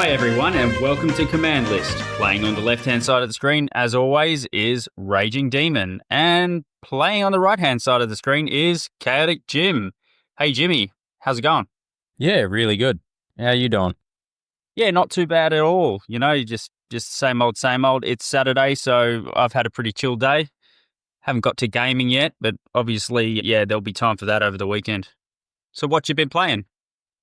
Hi everyone and welcome to Command List. Playing on the left-hand side of the screen, as always, is Raging Demon. And playing on the right-hand side of the screen is Chaotic Jim. Hey Jimmy, how's it going? Yeah, really good. How you doing? Yeah, not too bad at all. You know, just same old, same old. It's Saturday, so I've had a pretty chill day. Haven't got to gaming yet, but obviously, yeah, there'll be time for that over the weekend. So what you been playing?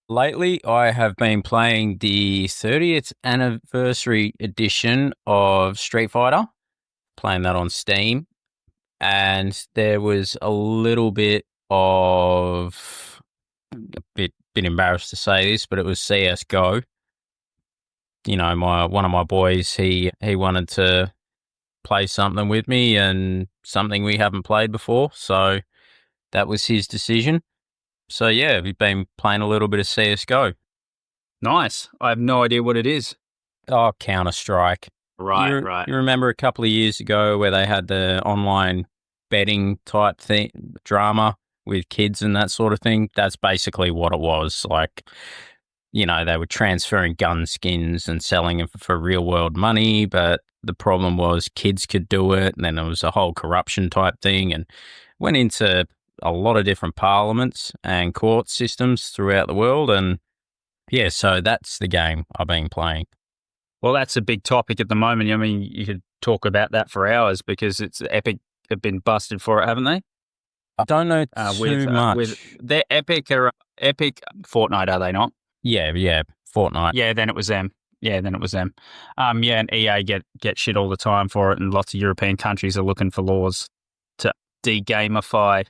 Lately, I have been playing the 30th anniversary edition of Street Fighter, playing that on Steam, and there was a little bit of a bit embarrassed to say this, but it was CS:GO. You know, one of my boys, he wanted to play something with me and something we haven't played before, so that was his decision. So yeah, we've been playing a little bit of CS:GO. Nice. I have no idea what it is. Oh, Counter-Strike. Right. You remember a couple of years ago where they had the online betting type thing, drama with kids and that sort of thing? That's basically what it was. Like, you know, they were transferring gun skins and selling them for real world money, but the problem was kids could do it, and then there was a whole corruption type thing, and went into a lot of different parliaments and court systems throughout the world. And yeah, so that's the game I've been playing. Well, that's a big topic at the moment. I mean, you could talk about that for hours because it's Epic have been busted for it, haven't they? I don't know too much. With their Epic Fortnite, are they not? Yeah, Fortnite. Yeah, then it was them. And EA get shit all the time for it, and lots of European countries are looking for laws to de-gamify,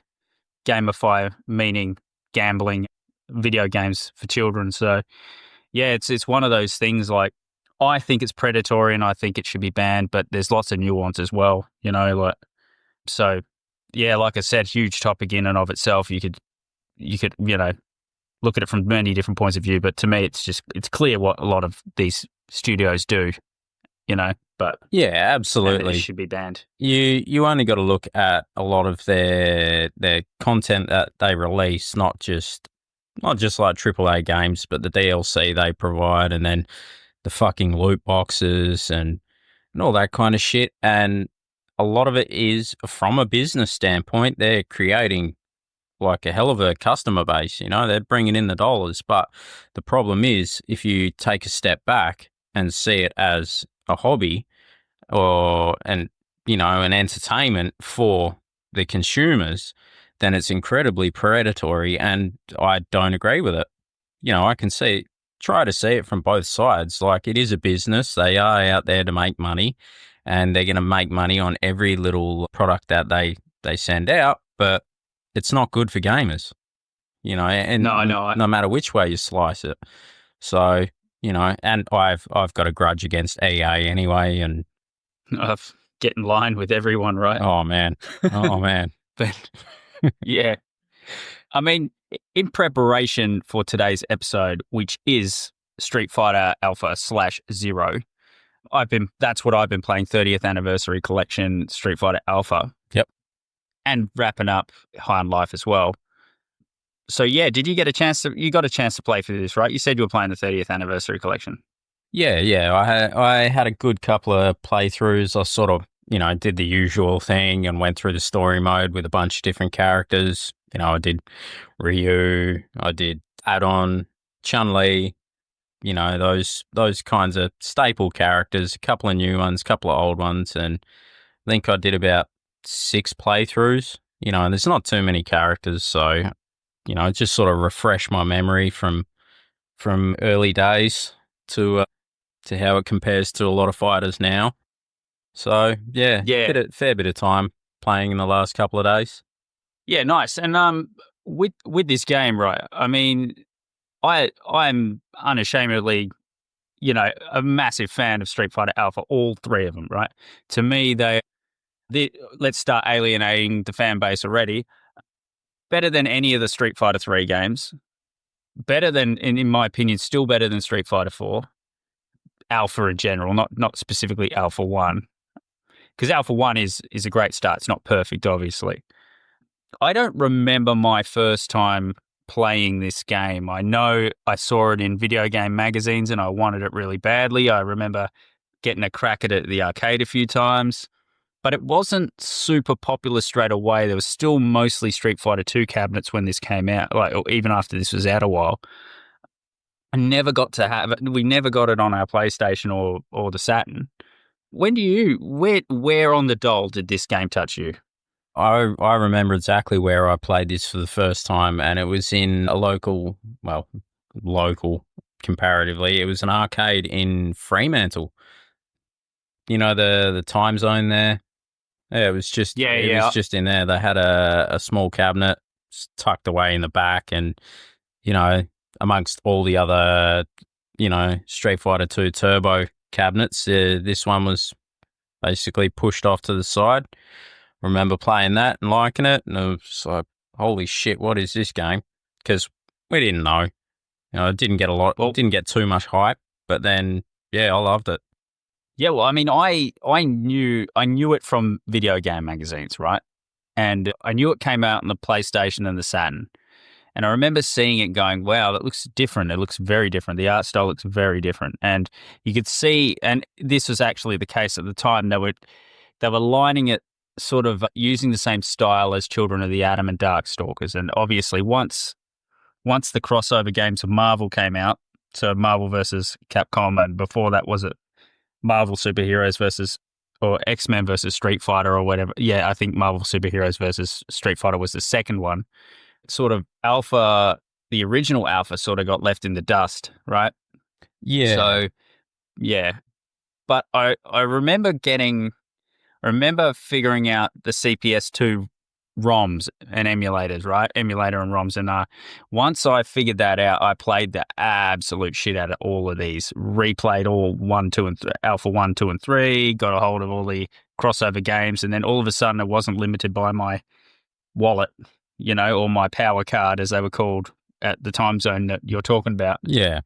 meaning gambling, video games for children. So yeah, it's one of those things. Like, I think it's predatory and I think it should be banned, but there's lots of nuance as well, you know, like, so yeah, like I said, huge topic in and of itself. You could, you know, look at it from many different points of view, but to me, it's clear what a lot of these studios do, you know, but yeah, absolutely, it should be banned. You only got to look at a lot of their content that they release, not just like AAA games, but the DLC they provide, and then the fucking loot boxes and all that kind of shit. And a lot of it is from a business standpoint. They're creating like a hell of a customer base, you know, they're bringing in the dollars. But the problem is, if you take a step back and see it as a hobby an entertainment for the consumers, then it's incredibly predatory, and I don't agree with it. You know, I can try to see it from both sides. Like, it is a business. They are out there to make money, and they're going to make money on every little product that they send out, but it's not good for gamers, you know, and no matter which way you slice it. So, you know, and I've got a grudge against EA anyway, and get in line with everyone, right? Oh man. But yeah, I mean, in preparation for today's episode, which is Street Fighter Alpha /0, that's what I've been playing, 30th anniversary collection Street Fighter Alpha. Yep. And wrapping up High on Life as well. So yeah, you got a chance to play for this, right? You said you were playing the 30th anniversary collection. Yeah. I had a good couple of playthroughs. I sort of, you know, did the usual thing and went through the story mode with a bunch of different characters. You know, I did Ryu, I did Add-on, Chun-Li, you know, those kinds of staple characters, a couple of new ones, a couple of old ones, and I think I did about 6 playthroughs, you know, and there's not too many characters, so, you know, it just sort of refreshed my memory from early days to how it compares to a lot of fighters now. So yeah, fair bit of time playing in the last couple of days. Yeah, nice. And with this game, right? I mean, I'm unashamedly, you know, a massive fan of Street Fighter Alpha, all 3 of them, right? To me, let's start alienating the fan base already. Better than any of the Street Fighter 3 games. Better than, in my opinion, still better than Street Fighter 4. Alpha in general, not specifically Alpha 1. Because Alpha 1 is a great start. It's not perfect, obviously. I don't remember my first time playing this game. I know I saw it in video game magazines and I wanted it really badly. I remember getting a crack at it at the arcade a few times, but it wasn't super popular straight away. There was still mostly Street Fighter 2 cabinets when this came out, like or even after this was out a while. I never got to have it. We never got it on our PlayStation or the Saturn. Where on the doll did this game touch you? I remember exactly where I played this for the first time, and it was in a local comparatively. It was an arcade in Fremantle. You know the time zone there. Yeah, it was just in there. They had a small cabinet tucked away in the back, and you know amongst all the other Street Fighter 2 Turbo cabinets, this one was basically pushed off to the side. Remember playing that and liking it, and it was just like, holy shit, what is this game? Because we didn't know. It didn't get didn't get too much hype, but then, yeah, I loved it. Yeah, well, I mean, I knew it from video game magazines, right? And I knew it came out on the PlayStation and the Saturn. And I remember seeing it going, wow, that looks different. It looks very different. The art style looks very different. And you could see, and this was actually the case at the time, they were lining it sort of using the same style as Children of the Atom and Darkstalkers. And obviously once the crossover games of Marvel came out, so Marvel versus Capcom, and before that was it Marvel Superheroes versus, or X-Men versus Street Fighter or whatever. Yeah, I think Marvel Superheroes versus Street Fighter was the second one. Sort of the original Alpha sort of got left in the dust, right? Yeah. So, yeah. But I remember figuring out the CPS2 ROMs and emulators, right? Emulator and ROMs. And once I figured that out, I played the absolute shit out of all of these. Replayed all 1, 2, and Alpha 1, 2, and 3, got a hold of all the crossover games, and then all of a sudden it wasn't limited by my wallet, or my power card, as they were called at the time zone that you're talking about. Yeah.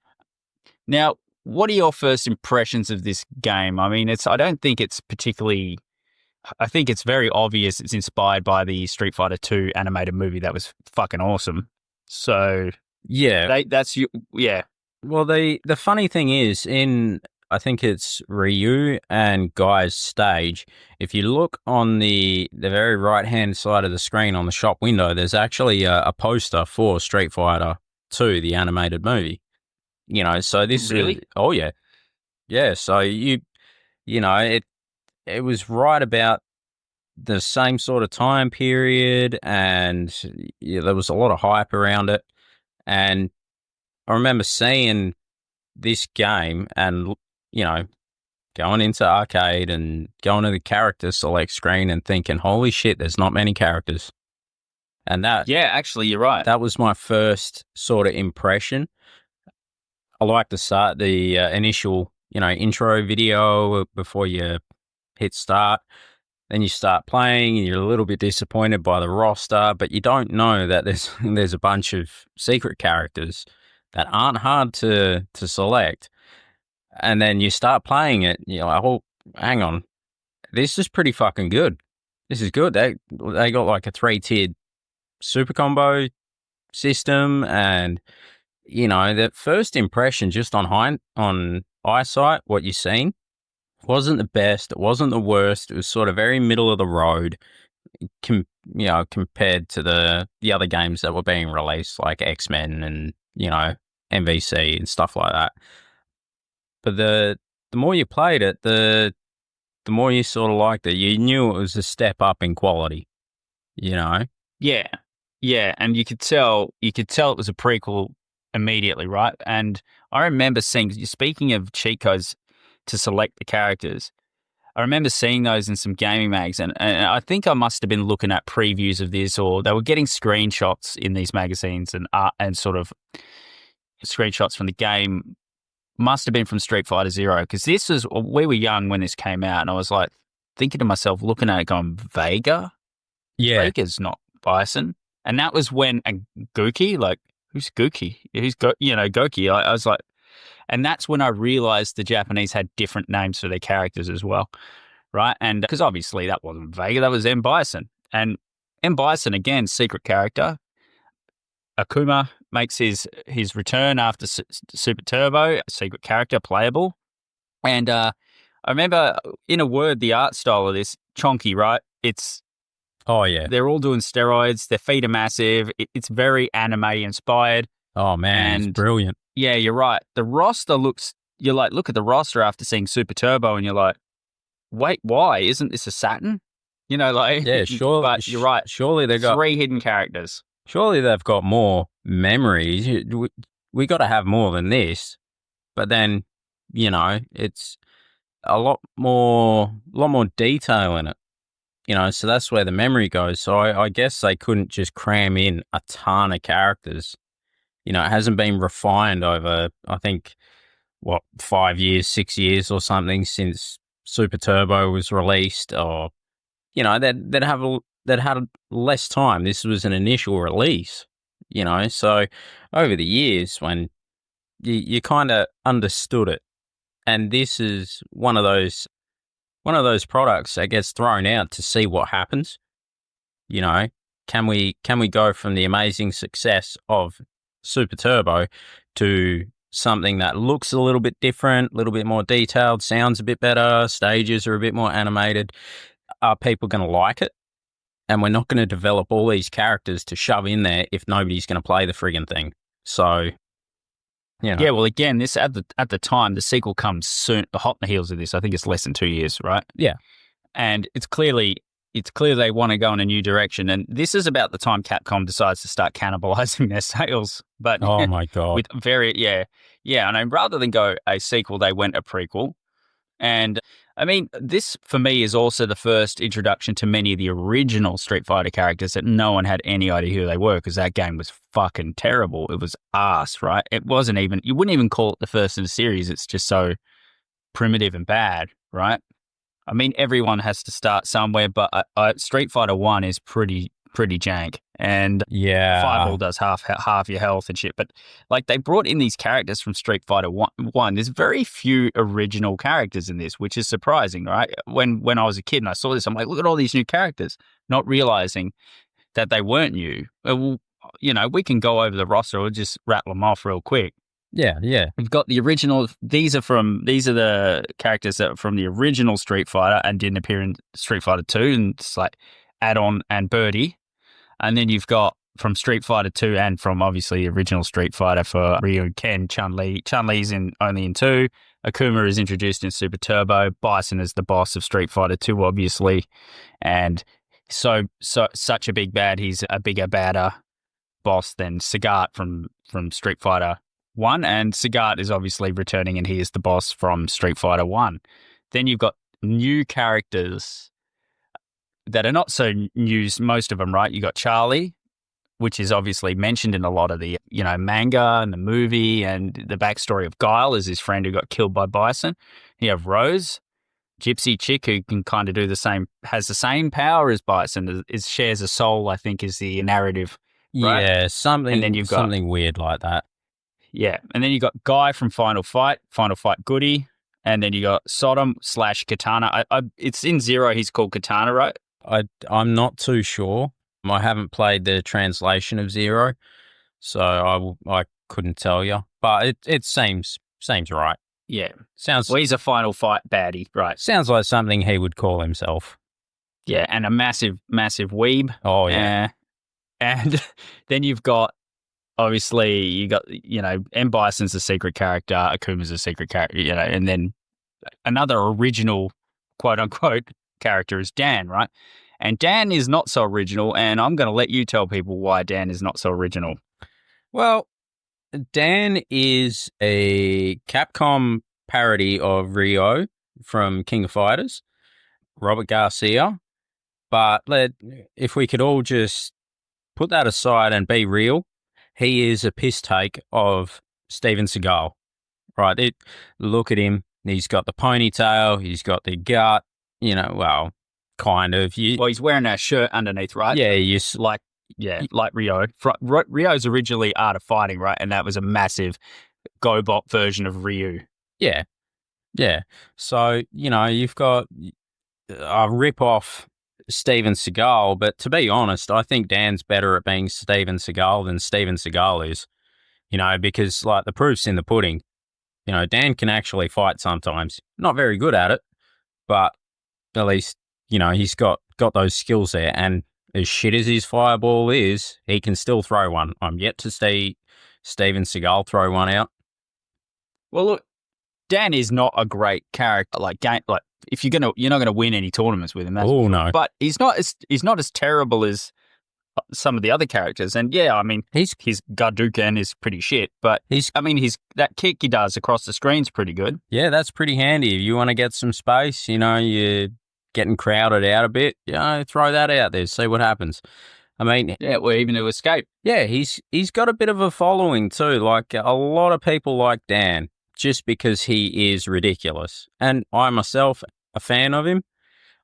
Now, what are your first impressions of this game? I mean, I don't think it's particularly... I think it's very obvious it's inspired by the Street Fighter 2 animated movie that was fucking awesome. So, yeah. Yeah. Well, the funny thing is, I think it's Ryu and Guy's stage, if you look on the very right-hand side of the screen on the shop window, there's actually a poster for Street Fighter 2, the animated movie. So this really? Oh, yeah. Yeah, so it was right about the same sort of time period, and there was a lot of hype around it. And I remember seeing this game and, going into arcade and going to the character select screen and thinking, holy shit, there's not many characters. And yeah, actually, you're right. That was my first sort of impression. I like to start the initial, intro video before you hit start. Then you start playing and you're a little bit disappointed by the roster, but you don't know that there's a bunch of secret characters that aren't hard to select. And then you start playing it, and you're like, oh, hang on, this is pretty fucking good. This is good. They got like a 3-tiered super combo system, and that first impression just on eyesight, what you've seen, wasn't the best. It wasn't the worst. It was sort of very middle of the road, compared to the other games that were being released, like X-Men and MVC and stuff like that. But the more you played it, the more you sort of liked it. You knew it was a step up in quality. Yeah, and you could tell it was a prequel immediately, right? And I remember speaking of cheat codes to select the characters, I remember seeing those in some gaming mags, and I think I must have been looking at previews of this, or they were getting screenshots in these magazines and sort of screenshots from the game. Must have been from Street Fighter Zero, because we were young when this came out, and I was like thinking to myself, looking at it, going, Vega? Yeah, Vega's not Bison. And that was when Gookie, like, who's Gookie? Who's Goki? I was like. And that's when I realized the Japanese had different names for their characters as well, right? And because obviously that wasn't Vega, that was M. Bison. And M. Bison, again, secret character. Akuma makes his return after Super Turbo, a secret character, playable. And I remember, in a word, the art style of this, chonky, right? Oh yeah. They're all doing steroids. Their feet are massive. It's very anime inspired. Oh man, he's And brilliant. yeah, you're right. The roster you're like, look at the roster after seeing Super Turbo, and you're like, wait, why? Isn't this a Saturn? You know, like, Yeah, sure. but you're right. Surely they got. Three hidden characters. Surely they've got more memories. We got to have more than this. But then, it's a lot more detail in it. So that's where the memory goes. So I guess they couldn't just cram in a ton of characters. It hasn't been refined over, I think, 5 years, 6 years or something since Super Turbo was released, or they'd had less time. This was an initial release, So over the years, when you kind of understood it, and this is one of those products that gets thrown out to see what happens. Can we go from the amazing success of Super Turbo to something that looks a little bit different, a little bit more detailed, sounds a bit better, stages are a bit more animated? Are people going to like it? And we're not going to develop all these characters to shove in there if nobody's going to play the friggin' thing. So, Yeah, well, again, this at the time, the sequel comes soon, hot on the heels of this. I think it's less than 2 years, right? Yeah. And it's clear they want to go in a new direction. And this is about the time Capcom decides to start cannibalizing their sales. But Oh my God. with yeah. And rather than go a sequel, they went a prequel. And I mean, this for me is also the first introduction to many of the original Street Fighter characters that no one had any idea who they were, because that game was fucking terrible. It was ass, right? It wasn't even, you wouldn't even call it the first in the series. It's just so primitive and bad, right? I mean, everyone has to start somewhere, but Street Fighter 1 is pretty jank. And yeah, Fireball does half your health and shit. But like, they brought in these characters from Street Fighter 1. There's very few original characters in this, which is surprising, right? When I was a kid and I saw this, I'm like, look at all these new characters, not realizing that they weren't new. Well, we can go over the roster. We'll just rattle them off real quick. Yeah. We've got the original. These are the characters that are from the original Street Fighter and didn't appear in Street Fighter 2, and it's like Add-on and Birdie. And then you've got from Street Fighter 2 and from obviously the original Street Fighter for Ryu, Ken, Chun-Li. Chun-Li's only in 2. Akuma is introduced in Super Turbo. Bison is the boss of Street Fighter 2, obviously. And so such a big bad. He's a bigger, badder boss than Sagat from Street Fighter 1. And Sagat is obviously returning, and he is the boss from Street Fighter 1. Then you've got new characters that are not so new, most of them, right? You got Charlie, which is obviously mentioned in a lot of the, manga and the movie, and the backstory of Guile is his friend who got killed by Bison. You have Rose, gypsy chick who can kind of do the same, has the same power as Bison, shares a soul, I think is the narrative, right? Yeah, something, and then you've got something weird like that. Yeah, and then you got Guy from Final Fight Goody, and then you got Sodom/Katana. It's in Zero, he's called Katana, right? I'm not too sure. I haven't played the translation of Zero, so I couldn't tell you. But it seems right. Yeah, sounds. Well, he's a Final Fight baddie, right? Sounds like something he would call himself. Yeah, and a massive weeb. Oh yeah, and then you've got obviously M. Bison's a secret character, Akuma's a secret character, and then another original quote unquote character is Dan, right? And Dan is not so original, and I'm going to let you tell people why Dan is not so original. Well, Dan is a Capcom parody of Ryo from King of Fighters, Robert Garcia. But if we could all just put that aside and be real, he is a piss take of Steven Seagal, right? Look at him. He's got the ponytail. He's got the gut. Well, kind of. Well, he's wearing a shirt underneath, right? Yeah, like Ryo. Ryo's originally Art of Fighting, right? And that was a massive GoBot version of Ryu. Yeah. So, you've got a rip-off Steven Seagal, but to be honest, I think Dan's better at being Steven Seagal than Steven Seagal is. Because like the proof's in the pudding. Dan can actually fight sometimes. Not very good at it, but at least he's got those skills there. And as shit as his fireball is, he can still throw one. I'm yet to see Steven Seagal throw one out. Well, look, Dan is not a great character. Like if you're not gonna win any tournaments with him. Oh no! But he's not as terrible as some of the other characters. And yeah, I mean, his Godlike is pretty shit. But that kick he does across the screen's pretty good. Yeah, that's pretty handy. If you want to get some space, you're getting crowded out a bit. Throw that out there, see what happens. I mean, yeah, or even to escape. Yeah, he's got a bit of a following too. Like a lot of people like Dan, just because he is ridiculous. And I myself, a fan of him.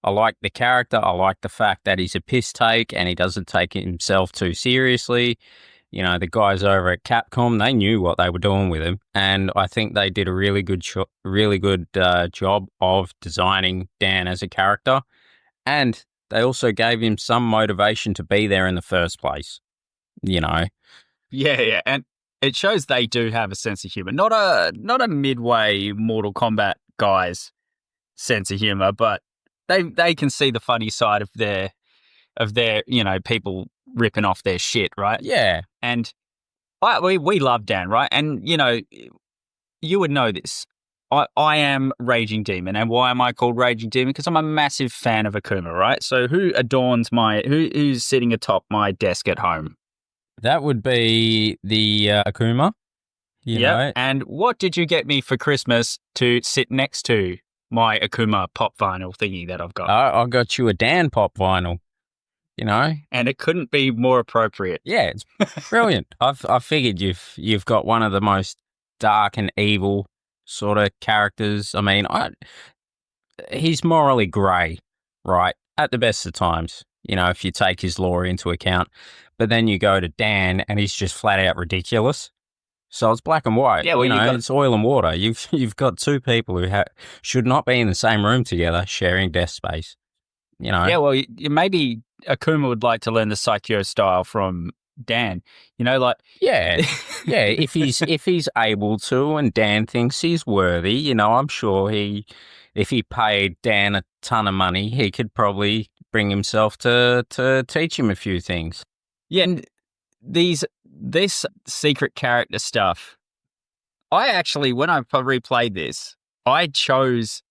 I like the character. I like the fact that he's a piss take and he doesn't take himself too seriously. The guys over at Capcom, they knew what they were doing with him, and I think they did a really good job of designing Dan as a character, and they also gave him some motivation to be there in the first place. Yeah, and it shows they do have a sense of humor. Not a midway Mortal Kombat guy's sense of humor, but they can see the funny side of their people ripping off their shit, right? Yeah. And we love Dan, right? And you would know this. I am Raging Demon, and why am I called Raging Demon? Because I'm a massive fan of Akuma, right? So who adorns who's sitting atop my desk at home? That would be the Akuma. Yeah. And what did you get me for Christmas to sit next to my Akuma pop vinyl thingy that I've got? I got you a Dan pop vinyl. And it couldn't be more appropriate. Yeah, it's brilliant. I figured you've got one of the most dark and evil sort of characters. I mean, he's morally grey, right? At the best of times, if you take his lore into account. But then you go to Dan, and he's just flat out ridiculous. So it's black and white. Yeah, well, it's oil and water. You've got two people who should not be in the same room together, sharing desk space. Yeah, well, maybe Akuma would like to learn the Psycho style from Dan. Yeah. If he's able to, and Dan thinks he's worthy, I'm sure if he paid Dan a ton of money, he could probably bring himself to teach him a few things. Yeah, and this secret character stuff, I actually, when I replayed this, I chose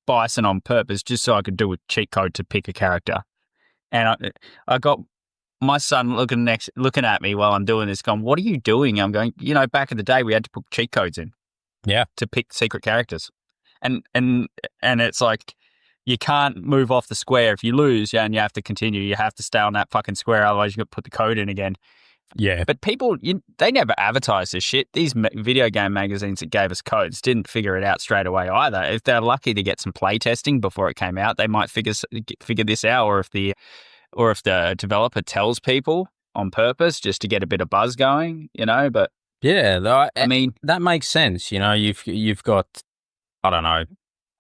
Bison on purpose just so I could do a cheat code to pick a character. And I got my son looking at me while I'm doing this, going, "What are you doing?" I'm going, back in the day we had to put cheat codes in, to pick secret characters, and it's like you can't move off the square if you lose, and you have to continue. You have to stay on that fucking square, otherwise you got to put the code in again. Yeah, but people, they never advertised this shit. These video game magazines that gave us codes didn't figure it out straight away either. If they're lucky to get some play testing before it came out, they might figure this out, or if the developer tells people on purpose just to get a bit of buzz going, But yeah, I mean, that makes sense. You've got, I don't know,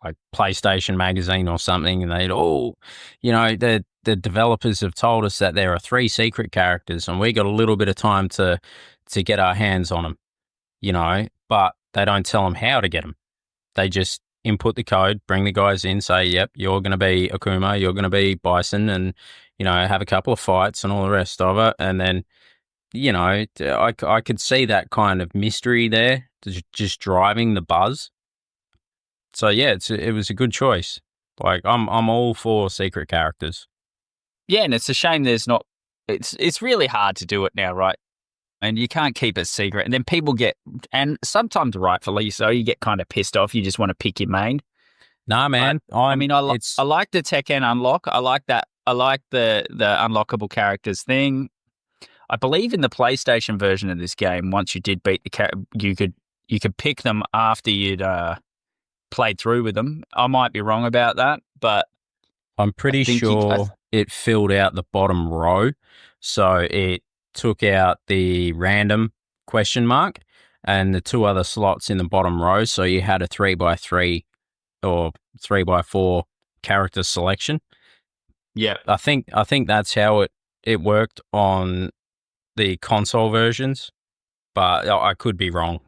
like PlayStation magazine or something, and the developers have told us that there are 3 secret characters, and we got a little bit of time to get our hands on them, but they don't tell them how to get them. They just input the code, bring the guys in, say, yep, you're going to be Akuma, you're going to be Bison, and, have a couple of fights and all the rest of it. And then, I could see that kind of mystery there, just driving the buzz. So yeah, it was a good choice. Like I'm all for secret characters. Yeah, and it's a shame there's not. It's really hard to do it now, right? And you can't keep it secret. And then people get, and sometimes rightfully so, you get kind of pissed off. You just want to pick your main. Nah, man. I like the Tekken unlock. I like that. I like the unlockable characters thing. I believe in the PlayStation version of this game, once you did beat you could pick them after you'd played through with them. I might be wrong about that, but I'm pretty sure it filled out the bottom row. So it took out the random question mark and the 2 other slots in the bottom row. So you had a 3x3 or 3x4 character selection. Yeah. I think that's how it worked on the console versions, but I could be wrong.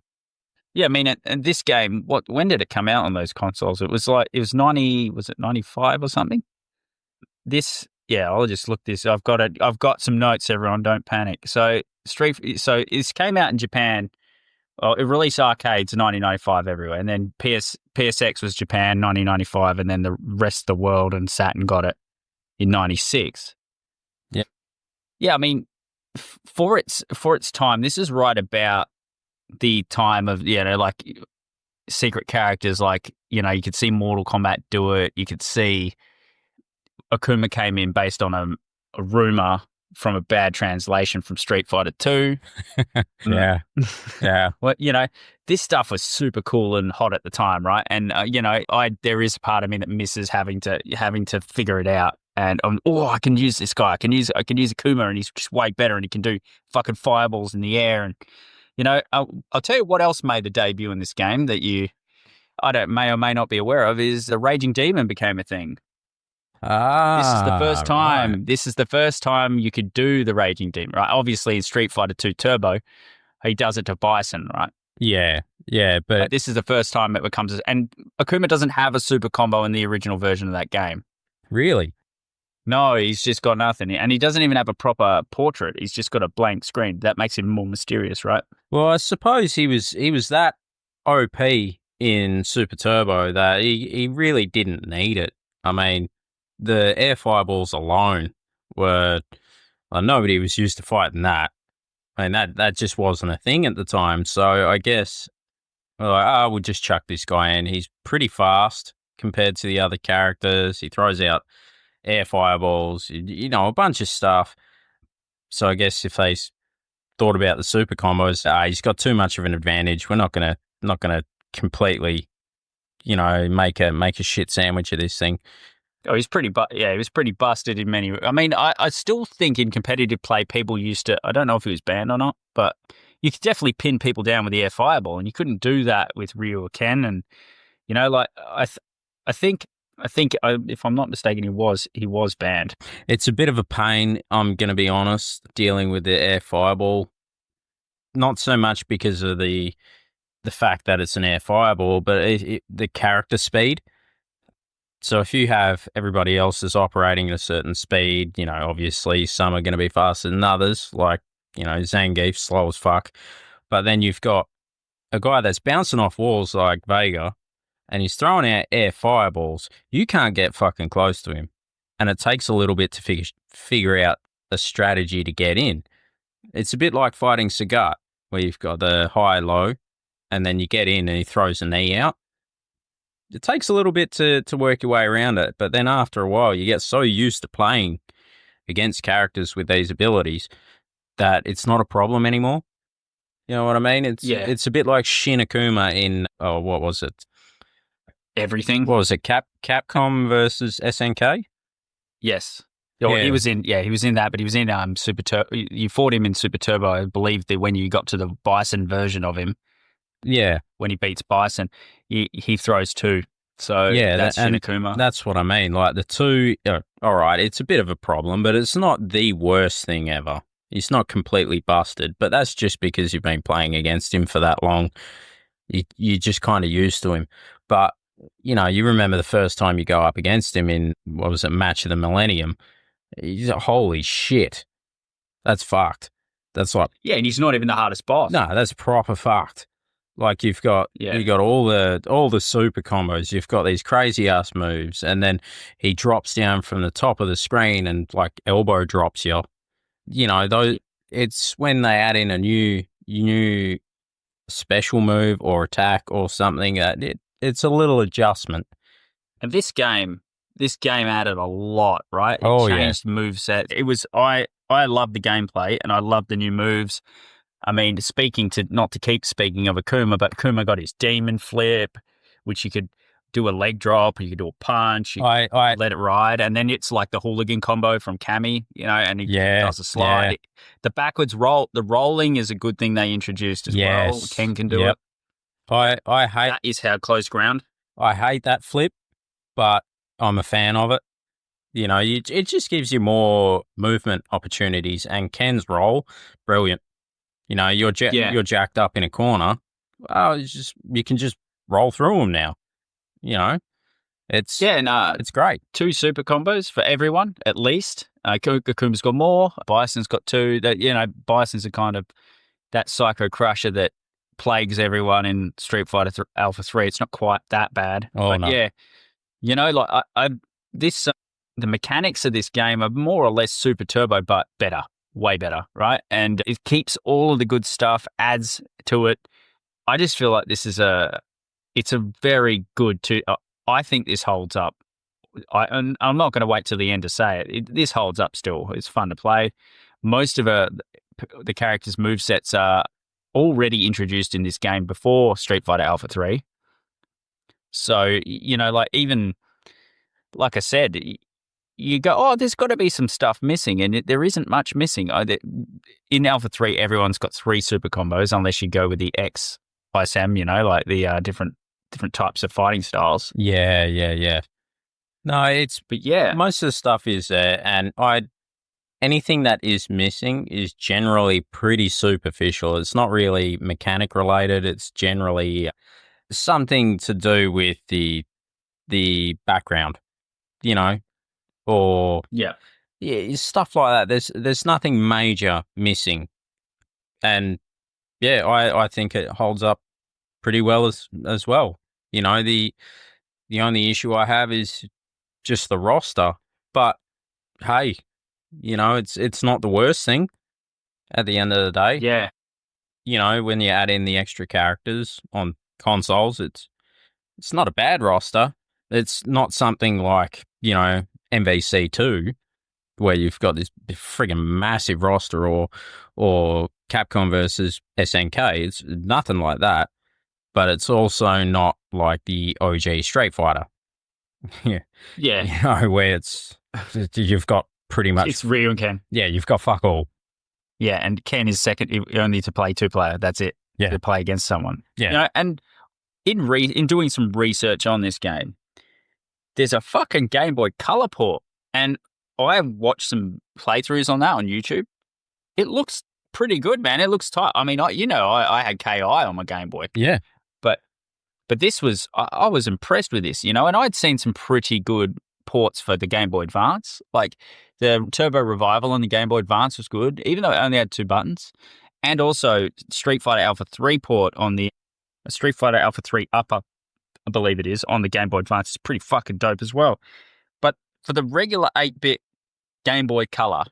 Yeah, I mean, and this game, when did it come out on those consoles? It was 90, was it 95 or something? Yeah, I'll just look this. I've got some notes, everyone, don't panic. So this came out in Japan. Well, it released arcades in 1995 everywhere, and then PSX was Japan 1995, and then the rest of the world and Saturn got it in 96. Yeah. Yeah, I mean, for its time, this is right about the time of, like secret characters, like, you could see Mortal Kombat do it. You could see Akuma came in based on a rumor from a bad translation from Street Fighter 2. Yeah. Yeah. Well, this stuff was super cool and hot at the time, right? And there is a part of me that misses having to figure it out. And I can use this guy. I can use Akuma, and he's just way better, and he can do fucking fireballs in the air. And I'll tell you what else made the debut in this game that may or may not be aware of is the Raging Demon became a thing. This is the first time. Right. This is the first time you could do the Raging Demon, right? Obviously, in Street Fighter 2 Turbo, he does it to Bison, right? Yeah. Yeah. But But this is the first time it becomes, and Akuma doesn't have a super combo in the original version of that game. really, No, he's just got nothing, and he doesn't even have a proper portrait. He's just got a blank screen. That makes him more mysterious, right? well, I suppose he was that OP in Super Turbo that he really didn't need it. I mean, the air fireballs alone were nobody was used to fighting that. I mean, that just wasn't a thing at the time. So I guess we're like, we'll just chuck this guy in. He's pretty fast compared to the other characters. He throws out air fireballs, a bunch of stuff. So I guess if they thought about the super combos, he's got too much of an advantage. We're not gonna completely, make a shit sandwich of this thing. Oh, he was pretty busted in many. I mean, I still think in competitive play, people used to. I don't know if he was banned or not, but you could definitely pin people down with the air fireball, and you couldn't do that with Ryu or Ken. And like I think, if I'm not mistaken, he was banned. It's a bit of a pain, I'm going to be honest, dealing with the air fireball. Not so much because of the fact that it's an air fireball, but the character speed. So if you have everybody else is operating at a certain speed, obviously some are going to be faster than others, like, Zangief, slow as fuck. But then you've got a guy that's bouncing off walls like Vega, and he's throwing out air fireballs. You can't get fucking close to him. And it takes a little bit to figure out a strategy to get in. It's a bit like fighting Sagat, where you've got the high-low, and then you get in and he throws a knee out. It takes a little bit to work your way around it, but then after a while, you get so used to playing against characters with these abilities that it's not a problem anymore. You know what I mean? It's a bit like Shin Akuma in, what was it? Everything. What was it? Capcom versus SNK? Yes. Yeah. He was in that, but he was in Super Turbo. You fought him in Super Turbo, I believe, that when you got to the Bison version of him. Yeah. When he beats Bison, he throws two. So that's Shin Akuma. That's what I mean. Like the two, all right, it's a bit of a problem, but it's not the worst thing ever. He's not completely busted, but that's just because you've been playing against him for that long. You're just kind of used to him. But, you remember the first time you go up against him in, what was it, Match of the Millennium. He's like, holy shit. That's fucked. That's like... Yeah, and he's not even the hardest boss. No, that's proper fucked. Like you've got all the super combos. You've got these crazy ass moves, and then he drops down from the top of the screen and like elbow drops you. It's when they add in a new special move or attack or something. It's a little adjustment. And this game added a lot, right? It changed moveset. It was I loved the gameplay and I loved the new moves. I mean, not to keep speaking of Akuma, but Akuma got his demon flip, which you could do a leg drop, or you could do a punch, you could let it ride, and then it's like the hooligan combo from Cammy, and he does a slide. Yeah. The backwards roll, the rolling is a good thing they introduced as well. Ken can do it. I hate that is how close ground. I hate that flip, but I'm a fan of it. it just gives you more movement opportunities. And Ken's role, brilliant. Yeah. You're jacked up in a corner. You can just roll through them now. You know, it's Yeah, and it's great. 2 super combos for everyone, at least. Kakuma's got more. Bison's got 2. That Bison's a kind of that psycho crusher that plagues everyone in Street Fighter Alpha 3. It's not quite that bad. Oh But no, yeah, like this, the mechanics of this game are more or less Super Turbo, but better, way better, right? And it keeps all of the good stuff, adds to it. I just feel like it's a very good I think this holds up. And I'm not going to wait till the end to say it. This holds up still. It's fun to play. Most of the characters' movesets are already introduced in this game before Street Fighter Alpha 3. So, even like I said, you go, oh, there's got to be some stuff missing, and there isn't much missing. In Alpha 3, everyone's got 3 super combos, unless you go with the X ISM, like the different types of fighting styles. yeah. No, But yeah, most of the stuff is there, and anything that is missing is generally pretty superficial. It's not really mechanic related. It's generally something to do with the background, or yeah, stuff like that. There's nothing major missing, and yeah, I think it holds up pretty well as well. The only issue I have is just the roster, but hey, it's not the worst thing at the end of the day. yeah, When you add in the extra characters on consoles, it's not a bad roster. It's not something like, MVC2, where you've got this friggin' massive roster, or Capcom versus SNK. It's nothing like that. But it's also not like the OG Street Fighter. yeah. Where you've got pretty much. It's Ryu and Ken. Yeah, you've got fuck all. Yeah, and Ken is second. You only to play 2-player. That's it. Yeah. To play against someone. Yeah. And in doing some research on this game, there's a fucking Game Boy Color port, and I watched some playthroughs on that on YouTube. It looks pretty good, man. It looks tight. I mean, I had KI on my Game Boy. Yeah. But this was, I was impressed with this, and I'd seen some pretty good ports for the Game Boy Advance. Like the Turbo Revival on the Game Boy Advance was good, even though it only had 2 buttons. And also Street Fighter Alpha 3 port on the Street Fighter Alpha 3 Upper, I believe it is, on the Game Boy Advance. It's pretty fucking dope as well. But for the regular 8-bit Game Boy Color,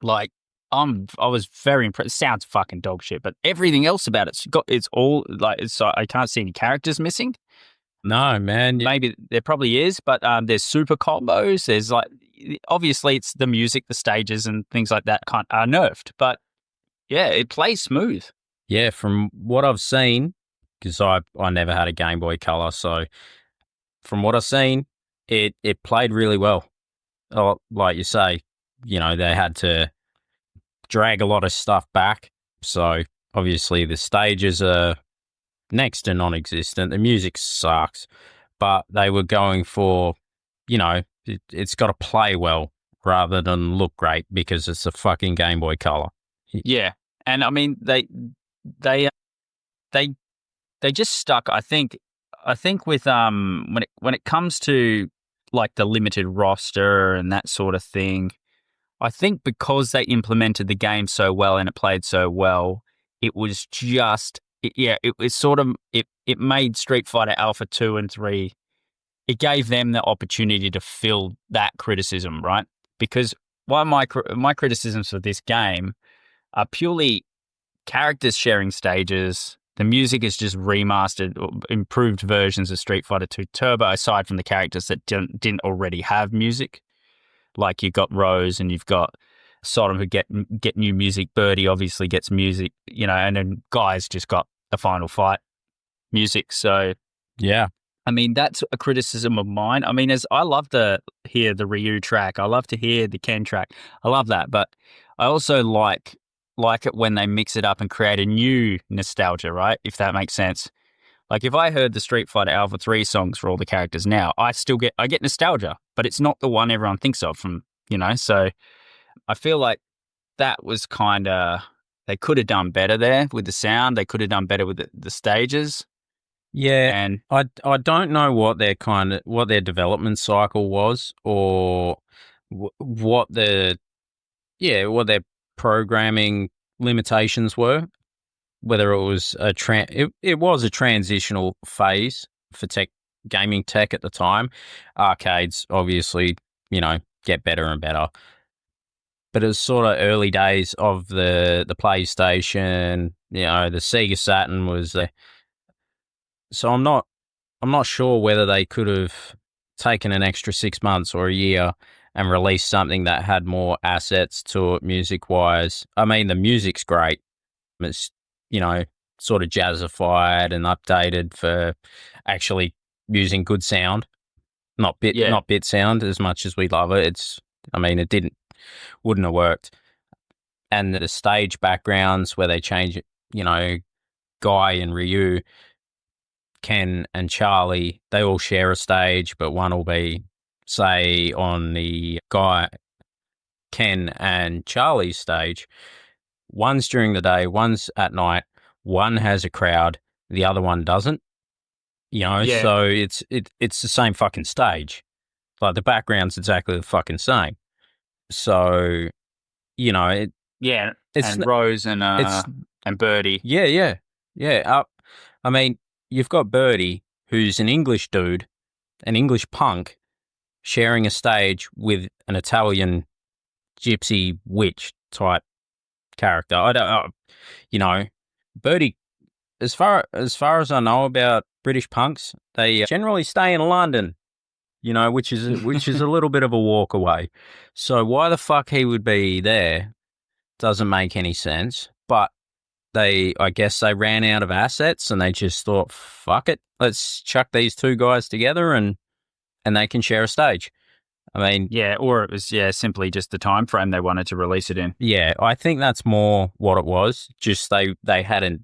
like, I was very impressed. It sounds fucking dog shit, but everything else about it's all like, I can't see any characters missing. No, man. Maybe there probably is, but there's super combos. There's obviously it's the music, the stages, and things like that are nerfed, but yeah, it plays smooth. Yeah, from what I've seen, because I never had a Game Boy Color, so from what I've seen, it played really well. Oh, like you say, they had to drag a lot of stuff back. So obviously the stages are next to non-existent. The music sucks, but they were going for, it's got to play well rather than look great because it's a fucking Game Boy Color. Yeah, and I mean they just stuck. I think with when it comes to like the limited roster and that sort of thing, I think because they implemented the game so well and it played so well, it was just, it was sort of, it made Street Fighter Alpha 2 and 3, it gave them the opportunity to fill that criticism, right? Because one of my criticisms of this game are purely characters sharing stages. The music is just remastered, improved versions of Street Fighter 2 Turbo, aside from the characters that didn't already have music. Like you've got Rose and you've got Sodom who get new music. Birdie obviously gets music, and then Guy's just got the Final Fight music. So yeah, I mean that's a criticism of mine. I mean, as I love to hear the Ryu track, I love to hear the Ken track. I love that, but I also like it when they mix it up and create a new nostalgia, right? If that makes sense. Like if I heard the Street Fighter Alpha 3 songs for all the characters now, I get nostalgia, but it's not the one everyone thinks of from, so I feel like that was kind of, they could have done better there with the sound. They could have done better with the stages. Yeah, And I don't know what their development cycle was, or what what their programming limitations were. Whether it was it was a transitional phase for gaming tech at the time. Arcades obviously, get better and better, but it was sort of early days of the PlayStation. The Sega Saturn was there, so I'm not sure whether they could have taken an extra 6 months or a year and released something that had more assets to it music wise. I mean, the music's great. It's, sort of jazzified and updated for actually using good sound, not bit sound as much as we love it. It wouldn't have worked. And the stage backgrounds where they change it, Guy and Ryu, Ken and Charlie, they all share a stage, but one will be, say, on the Ken and Charlie's stage. One's during the day, one's at night. One has a crowd, the other one doesn't. So it's the same fucking stage. Like the background's exactly the fucking same. So, and Rose and Birdie. Yeah. You've got Birdie, who's an English dude, an English punk, sharing a stage with an Italian gypsy witch type character. I don't Birdie, as far as I know about British punks, they generally stay in London, which is a little bit of a walk away. So why the fuck he would be there doesn't make any sense. But I guess they ran out of assets and they just thought, fuck it, let's chuck these two guys together and they can share a stage. Or it was simply just the time frame they wanted to release it in. Yeah, I think that's more what it was. Just they had a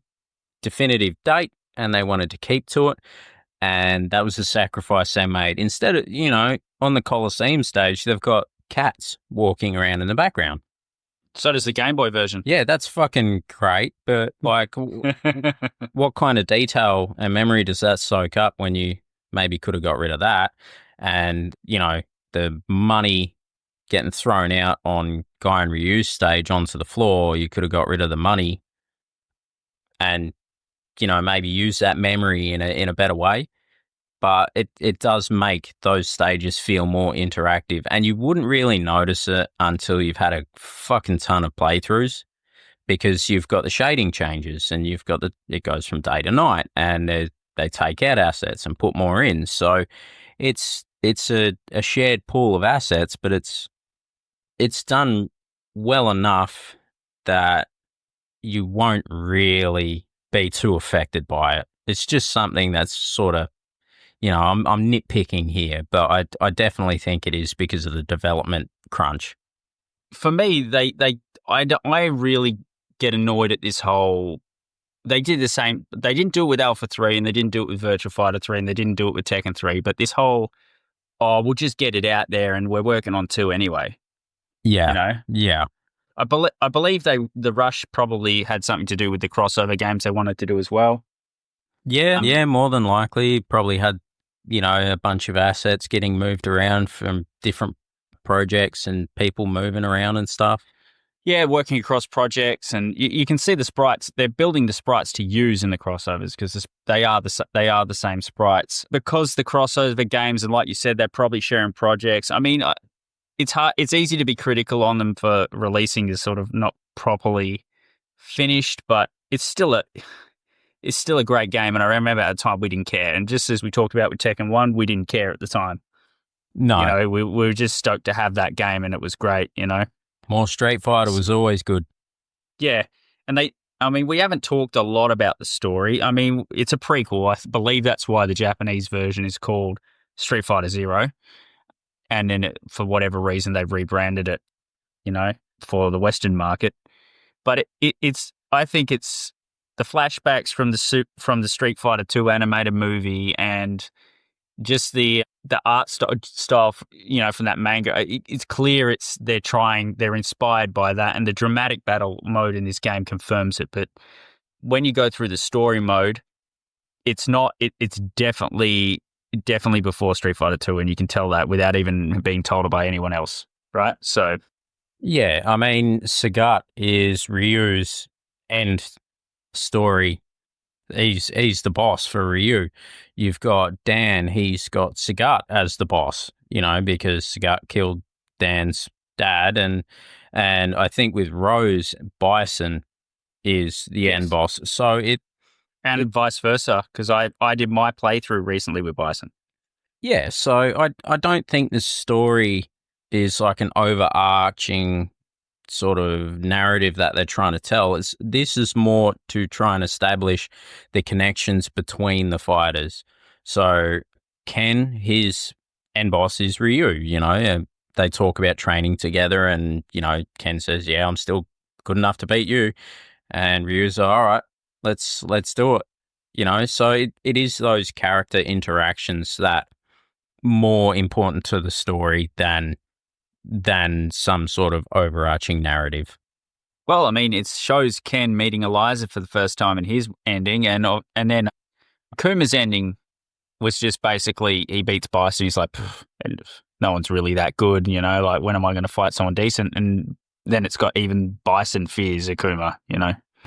definitive date and they wanted to keep to it, and that was the sacrifice they made. Instead of, on the Colosseum stage, they've got cats walking around in the background. So does the Game Boy version. Yeah, that's fucking great, but like, what kind of detail and memory does that soak up when you maybe could have got rid of that? And, the money getting thrown out on Guy and Ryu's stage onto the floor, you could have got rid of the money and, maybe use that memory in a better way. But it does make those stages feel more interactive, and you wouldn't really notice it until you've had a fucking ton of playthroughs, because you've got the shading changes and you've got it goes from day to night, and they take out assets and put more in. So it's a shared pool of assets, but it's done well enough that you won't really be too affected by it. It's just something that's sort of, I'm nitpicking here, but I definitely think it is because of the development crunch. For me, I really get annoyed at this whole. They did the same. They didn't do it with Alpha 3, and they didn't do it with Virtua Fighter 3, and they didn't do it with Tekken 3. But this whole, we'll just get it out there, and we're working on 2 anyway. Yeah, yeah. I believe the rush probably had something to do with the crossover games they wanted to do as well. Yeah, more than likely. Probably had, a bunch of assets getting moved around from different projects and people moving around and stuff. Yeah, working across projects, and you can see the sprites. They're building the sprites to use in the crossovers because they are the same sprites. Because the crossover games, and like you said, they're probably sharing projects. It's hard. It's easy to be critical on them for releasing this sort of not properly finished, but it's still a great game. And I remember at the time we didn't care. And just as we talked about with Tekken 1, we didn't care at the time. No, we were just stoked to have that game, and it was great. More Street Fighter was always good. Yeah, and we haven't talked a lot about the story. It's a prequel. I believe that's why the Japanese version is called Street Fighter Zero. And then for whatever reason, they've rebranded it, for the Western market. But I think it's the flashbacks from the Street Fighter 2 animated movie, and just the art style, from that manga. It's clear they're inspired by that, and the dramatic battle mode in this game confirms it. But when you go through the story mode, it's not. It's definitely before Street Fighter 2, and you can tell that without even being told by anyone else, right? So Yeah, I mean, Sagat is Ryu's end story. He's the boss for Ryu. You've got Dan, he's got Sagat as the boss, because Sagat killed Dan's dad, and I think with Rose, Bison is the end boss. So vice versa, because I did my playthrough recently with Bison. yeah, so I don't think the story is like an overarching sort of narrative that they're trying to tell. This is more to try and establish the connections between the fighters. So Ken, his end boss is Ryu, and they talk about training together, and Ken says, yeah, I'm still good enough to beat you, and Ryu's like, all right, let's do it. So it is those character interactions that more important to the story than some sort of overarching narrative. Well, I mean, it shows Ken meeting Eliza for the first time in his ending, and then Kuma's ending was just basically he beats Bison. He's like, and no one's really that good, like, when am I going to fight someone decent? And then it's got even Bison fears Akuma,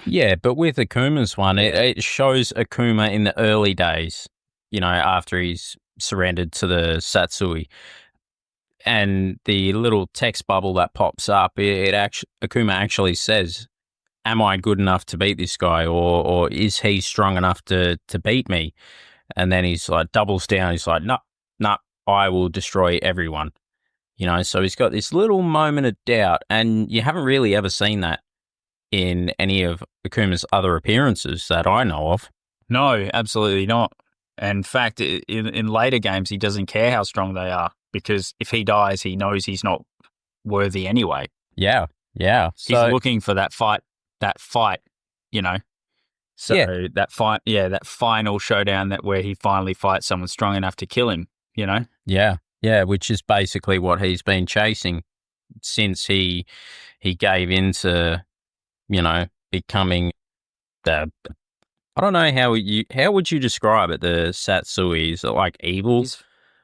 Yeah, but with Akuma's one, it shows Akuma in the early days, after he's surrendered to the Satsui. And the little text bubble that pops up, Akuma actually says, am I good enough to beat this guy, or is he strong enough to beat me? And then he's like, doubles down. He's like, no, I will destroy everyone. So he's got this little moment of doubt, and you haven't really ever seen that in any of Akuma's other appearances that I know of. No, absolutely not. In fact, in later games, he doesn't care how strong they are, because if he dies, he knows he's not worthy anyway. Yeah. He's looking for that fight, So that final showdown where he finally fights someone strong enough to kill him, Yeah, which is basically what he's been chasing since he gave into, becoming the, I don't know how would you describe it, the Satsui? Is it like evil?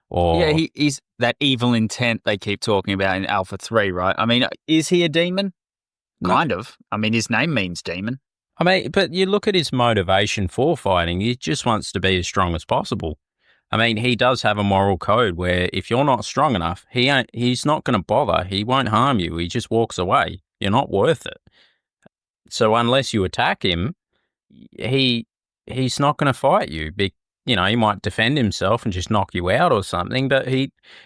He's that evil intent they keep talking about in Alpha 3, right? I mean, is he a demon? Kind of. I mean, his name means demon. I mean, but you look at his motivation for fighting, he just wants to be as strong as possible. I mean, he does have a moral code where if you're not strong enough, he's not going to bother. He won't harm you. He just walks away. You're not worth it. So unless you attack him, he's not going to fight you. He might defend himself and just knock you out or something, but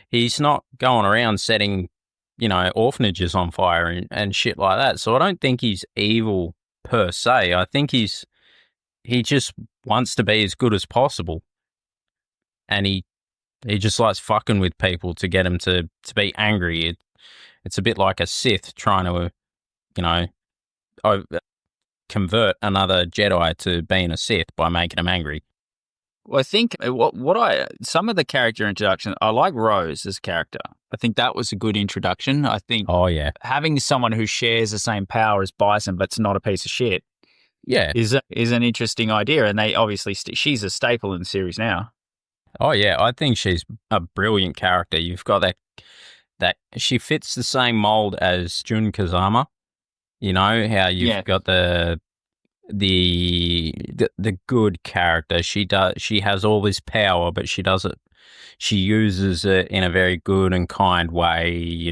he's not going around setting, orphanages on fire and shit like that. So I don't think he's evil per se. I think he just wants to be as good as possible. And he just likes fucking with people to get him to be angry. It's a bit like a Sith trying to, convert another Jedi to being a Sith by making him angry. Well, I think some of the character introduction, I like Rose as a character. I think that was a good introduction. I think having someone who shares the same power as Bison but's not a piece of shit, is an interesting idea. And they obviously she's a staple in the series now. Oh yeah, I think she's a brilliant character. You've got that she fits the same mold as Jun Kazama. How you've got the good character. She has all this power, but she uses it in a very good and kind way,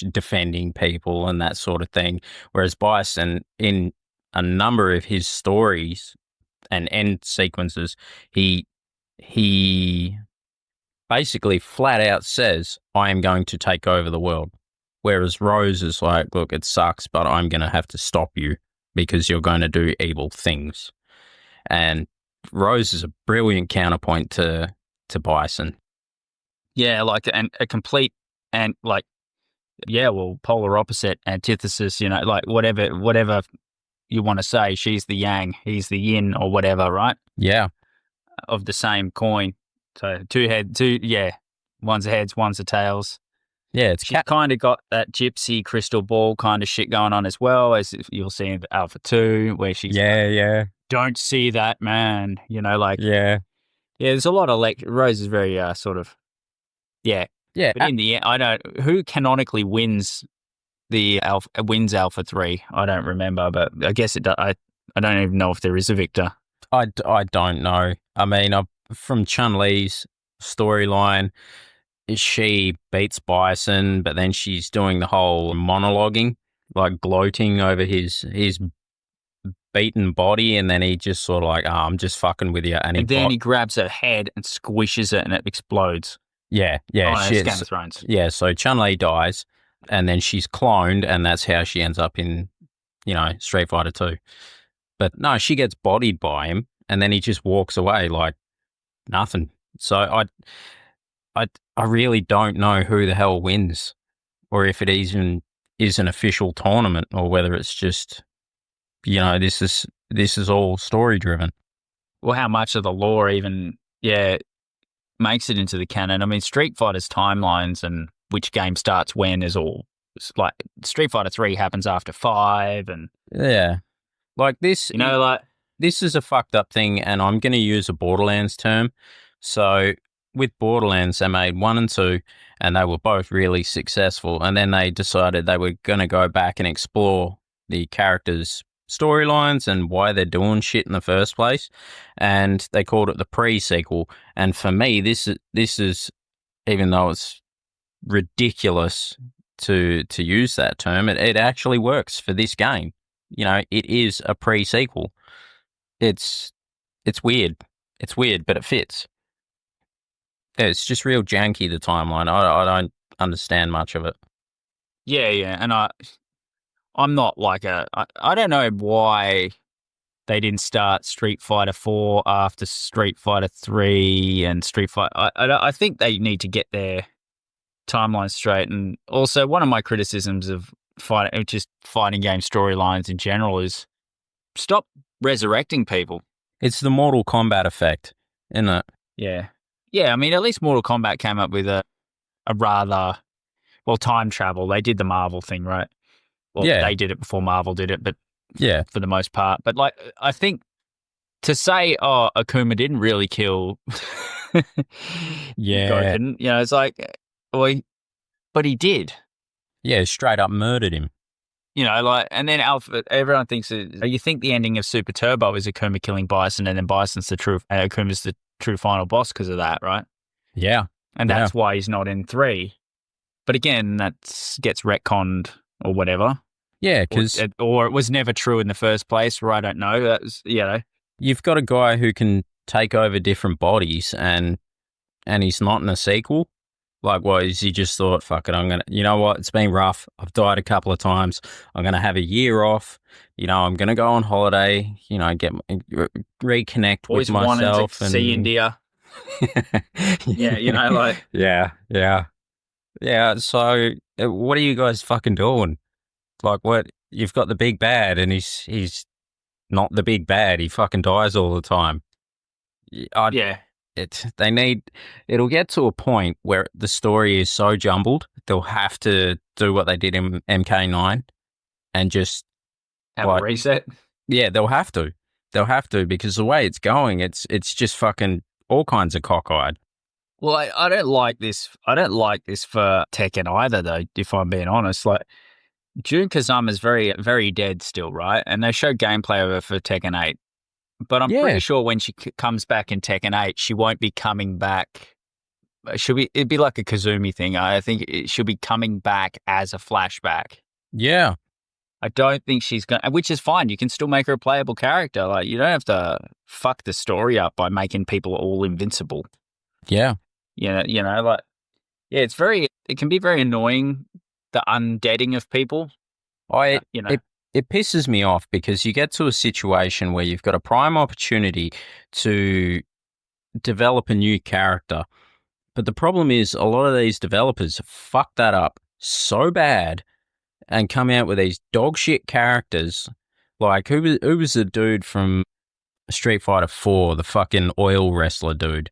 defending people and that sort of thing. Whereas Bison, in a number of his stories and end sequences, he basically flat out says, I am going to take over the world. Whereas Rose is like, look, it sucks, but I'm going to have to stop you because you're going to do evil things. And Rose is a brilliant counterpoint to Bison. Yeah, like a complete and polar opposite, antithesis, like whatever you want to say. She's the yang, he's the yin, or whatever, right? Yeah. Of the same coin. So one's the heads, one's the tails. Yeah, it's She's kind of got that gypsy crystal ball kind of shit going on as well, as you'll see in Alpha 2, where she's yeah. don't see that, man. Yeah. There's a lot of Rose is very sort of, yeah. Yeah. But in the end, I don't, who canonically wins Alpha 3? I don't remember, but I guess I don't even know if there is a victor. I don't know. I mean, from Chun-Li's storyline, she beats Bison, but then she's doing the whole monologuing, like gloating over his beaten body, and then he just sort of like, I'm just fucking with you. And then he grabs her head and squishes it and it explodes. Yeah. It's Game of Thrones. Yeah, so Chun-Li dies, and then she's cloned, and that's how she ends up in, Street Fighter 2. But no, she gets bodied by him, and then he just walks away like nothing. So I really don't know who the hell wins, or if it even is an official tournament, or whether it's just, this is all story driven. Well, how much of the lore even, makes it into the canon? I mean, Street Fighter's timelines and which game starts when is all, like, Street Fighter 3 happens after 5, and yeah, like this, this is a fucked up thing, and I'm going to use a Borderlands term. So with Borderlands, they made 1 and 2, and they were both really successful, and then they decided they were going to go back and explore the characters' storylines and why they're doing shit in the first place, and they called it the pre-sequel. And for me, this is, even though it's ridiculous to use that term, it actually works for this game. It is a pre-sequel. It's weird. It's weird, but it fits. Yeah, it's just real janky, the timeline. I don't understand much of it. Yeah, and I'm not like I don't know why they didn't start Street Fighter 4 after Street Fighter 3 and Street Fighter. I think they need to get their timeline straight. And also, one of my criticisms of fighting game storylines in general is stop resurrecting people. It's the Mortal Kombat effect, isn't it? Yeah. I mean, at least Mortal Kombat came up with a rather, time travel. They did the Marvel thing, right? Well, they did it before Marvel did it, but for the most part. But I think to say, Akuma didn't really kill Goten, it's like, but he did. Yeah, straight up murdered him. And then Alpha, everyone thinks, you think the ending of Super Turbo is Akuma killing Bison, and then Bison's Akuma's the true final boss because of that, right? Yeah. And that's why he's not in 3. But again, that gets retconned or whatever. Yeah, because... Or it was never true in the first place, or I don't know. That's, You've got a guy who can take over different bodies, and he's not in a sequel. Like, is he just thought, fuck it, I'm going to... You know what? It's been rough. I've died a couple of times. I'm going to have a year off. I'm going to go on holiday, reconnect always with myself. Wanted to see India. Yeah, so what are you guys fucking doing? Like, what? You've got the big bad, and he's not the big bad. He fucking dies all the time. It'll get to a point where the story is so jumbled, they'll have to do what they did in MK9 and just have a reset. Yeah, they'll have to. Because the way it's going, it's just fucking all kinds of cockeyed. Well, I don't like this. I don't like this for Tekken either, though, if I'm being honest. Like, Jun Kazama's very, very dead still, right? And they show gameplay of her for Tekken 8. But I'm pretty sure when she comes back in Tekken 8, she won't be coming back. It'd be like a Kazumi thing. I think she'll be coming back as a flashback. Yeah. I don't think she's going to, which is fine. You can still make her a playable character. Like, you don't have to fuck the story up by making people all invincible. Yeah. It can be very annoying, the undeading of people. It pisses me off because you get to a situation where you've got a prime opportunity to develop a new character. But the problem is a lot of these developers fuck that up so bad and come out with these dog shit characters. Like, who was the dude from Street Fighter 4, the fucking oil wrestler dude?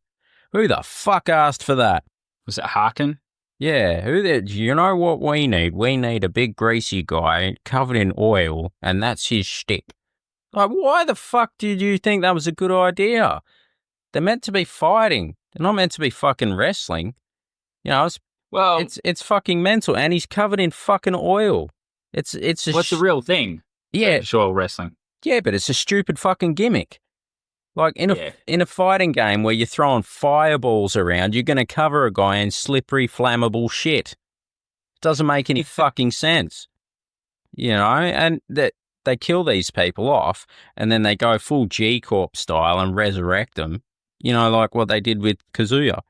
Who the fuck asked for that? Was it Harkin? Yeah, you know what we need? We need a big greasy guy covered in oil, and that's his shtick. Like, why the fuck did you think that was a good idea? They're meant to be fighting. They're not meant to be fucking wrestling. You know, Well, it's fucking mental, and he's covered in fucking oil. It's a what's the real thing? yeah, Sure, wrestling. yeah, but it's a stupid fucking gimmick. Like Yeah. in a fighting game where you're throwing fireballs around, you're going to cover a guy in slippery, flammable shit. Doesn't make any fucking sense, you know. And that they kill these people off, and then they go full G Corp style and resurrect them. You know, like what they did with Kazuya.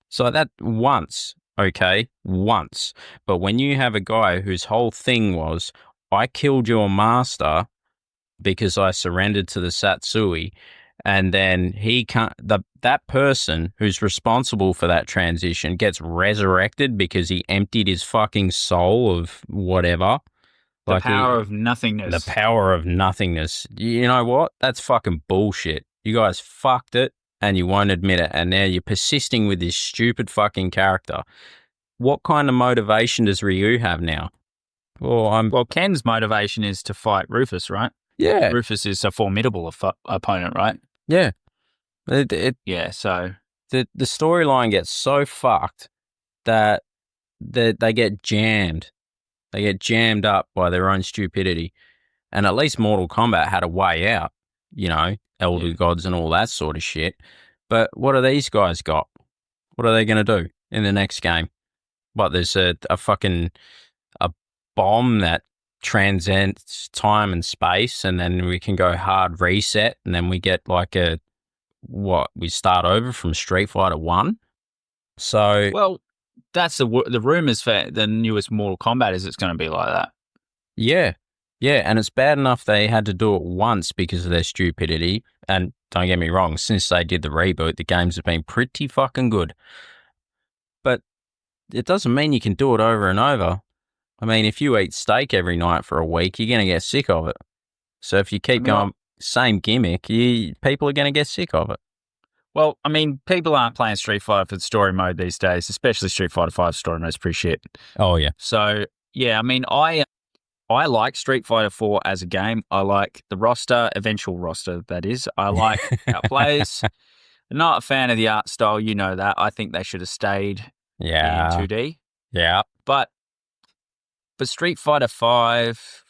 So that once, okay, once. But when you have a guy whose whole thing was, I killed your master because I surrendered to the Satsui, and then that person who's responsible for that transition gets resurrected because he emptied his fucking soul of whatever. The power of nothingness. The power of nothingness. You know what? That's fucking bullshit. You guys fucked it and you won't admit it, and now you're persisting with this stupid fucking character. What kind of motivation does Ryu have now? Well, Ken's motivation is to fight Rufus, right? Yeah. Rufus is a formidable opponent, right? Yeah. Yeah, so... The storyline gets so fucked that they get jammed. They get jammed up by their own stupidity. And at least Mortal Kombat had a way out, you know, Elder Gods and all that sort of shit. But what do these guys got? What are they going to do in the next game? What, there's a fucking a bomb that transcends time and space, and then we can go hard reset, and then we get like we start over from Street Fighter 1? So... Well, that's the rumors for the newest Mortal Kombat is it's going to be like that. Yeah. Yeah, and it's bad enough they had to do it once because of their stupidity. And don't get me wrong, since they did the reboot, the games have been pretty fucking good. But it doesn't mean you can do it over and over. I mean, if you eat steak every night for a week, you're going to get sick of it. So if you keep going, same gimmick, people are going to get sick of it. Well, I mean, people aren't playing Street Fighter for the story mode these days, especially Street Fighter 5 story mode's pretty shit. Oh, yeah. So, yeah, I mean, I like Street Fighter 4 as a game. I like the roster, eventual roster, that is. I like our players. I'm not a fan of the art style, you know that. I think they should have stayed in 2D. Yeah. But for Street Fighter 5,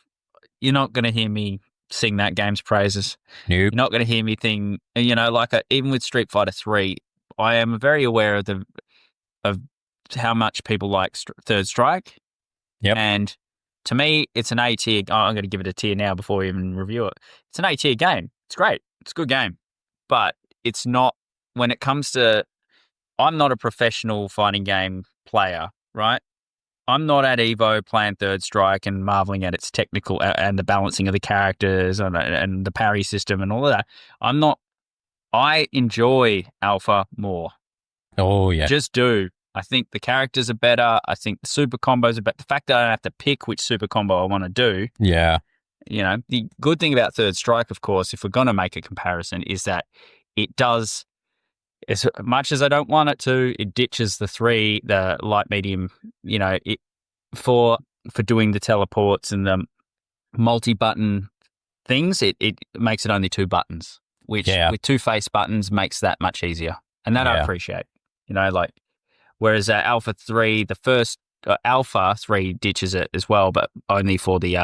you're not going to hear me sing that game's praises. Nope. You're not going to hear me think, you know, like even with Street Fighter 3, I am very aware of how much people like Third Strike. Yep. And to me, it's an A tier. I'm going to give it a tier now before we even review it. It's an A tier game. It's great. It's a good game. But it's not, when it comes to, I'm not a professional fighting game player, right? I'm not at Evo playing Third Strike and marveling at its technical and the balancing of the characters and the parry system and all of that. I enjoy Alpha more. Oh, yeah. Just do. I think the characters are better. I think the super combos are better. The fact that I don't have to pick which super combo I want to do. Yeah. You know, the good thing about Third Strike, of course, if we're going to make a comparison, is that it does, as much as I don't want it to, it ditches the light, medium, you know, for doing the teleports and the multi-button things, it makes it only 2 buttons, which with 2 face buttons makes that much easier. And that I appreciate, you know, like, whereas Alpha 3, the first Alpha 3 ditches it as well, but only for the,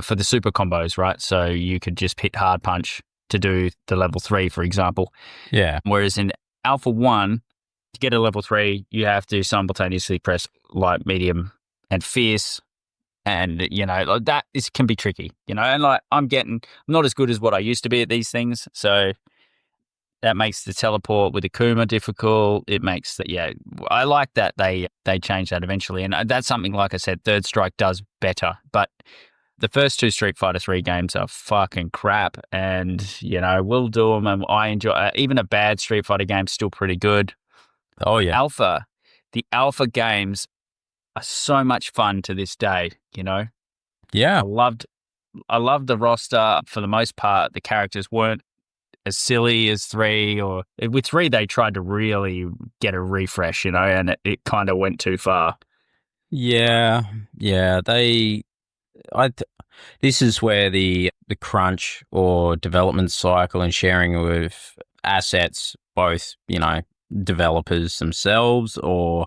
for the super combos, right? So you could just hit hard punch to do the level 3, for example. Yeah. Whereas in Alpha 1, to get a level 3, you have to simultaneously press light, medium, and fierce. And, you know, like that can be tricky, you know, and like I'm not as good as what I used to be at these things. So that makes the teleport with Akuma difficult. It makes that, I like that they changed that eventually. And that's something, like I said, Third Strike does better. But the first 2 Street Fighter 3 games are fucking crap. And, you know, we'll do them. And I enjoy, even a bad Street Fighter game's still pretty good. Oh, yeah. The Alpha games are so much fun to this day, you know? Yeah. I loved I love the roster for the most part. The characters weren't as silly as 3, or with 3 they tried to really get a refresh, and it kind of went too far. Yeah, yeah. This is where the crunch or development cycle and sharing of assets, both developers themselves or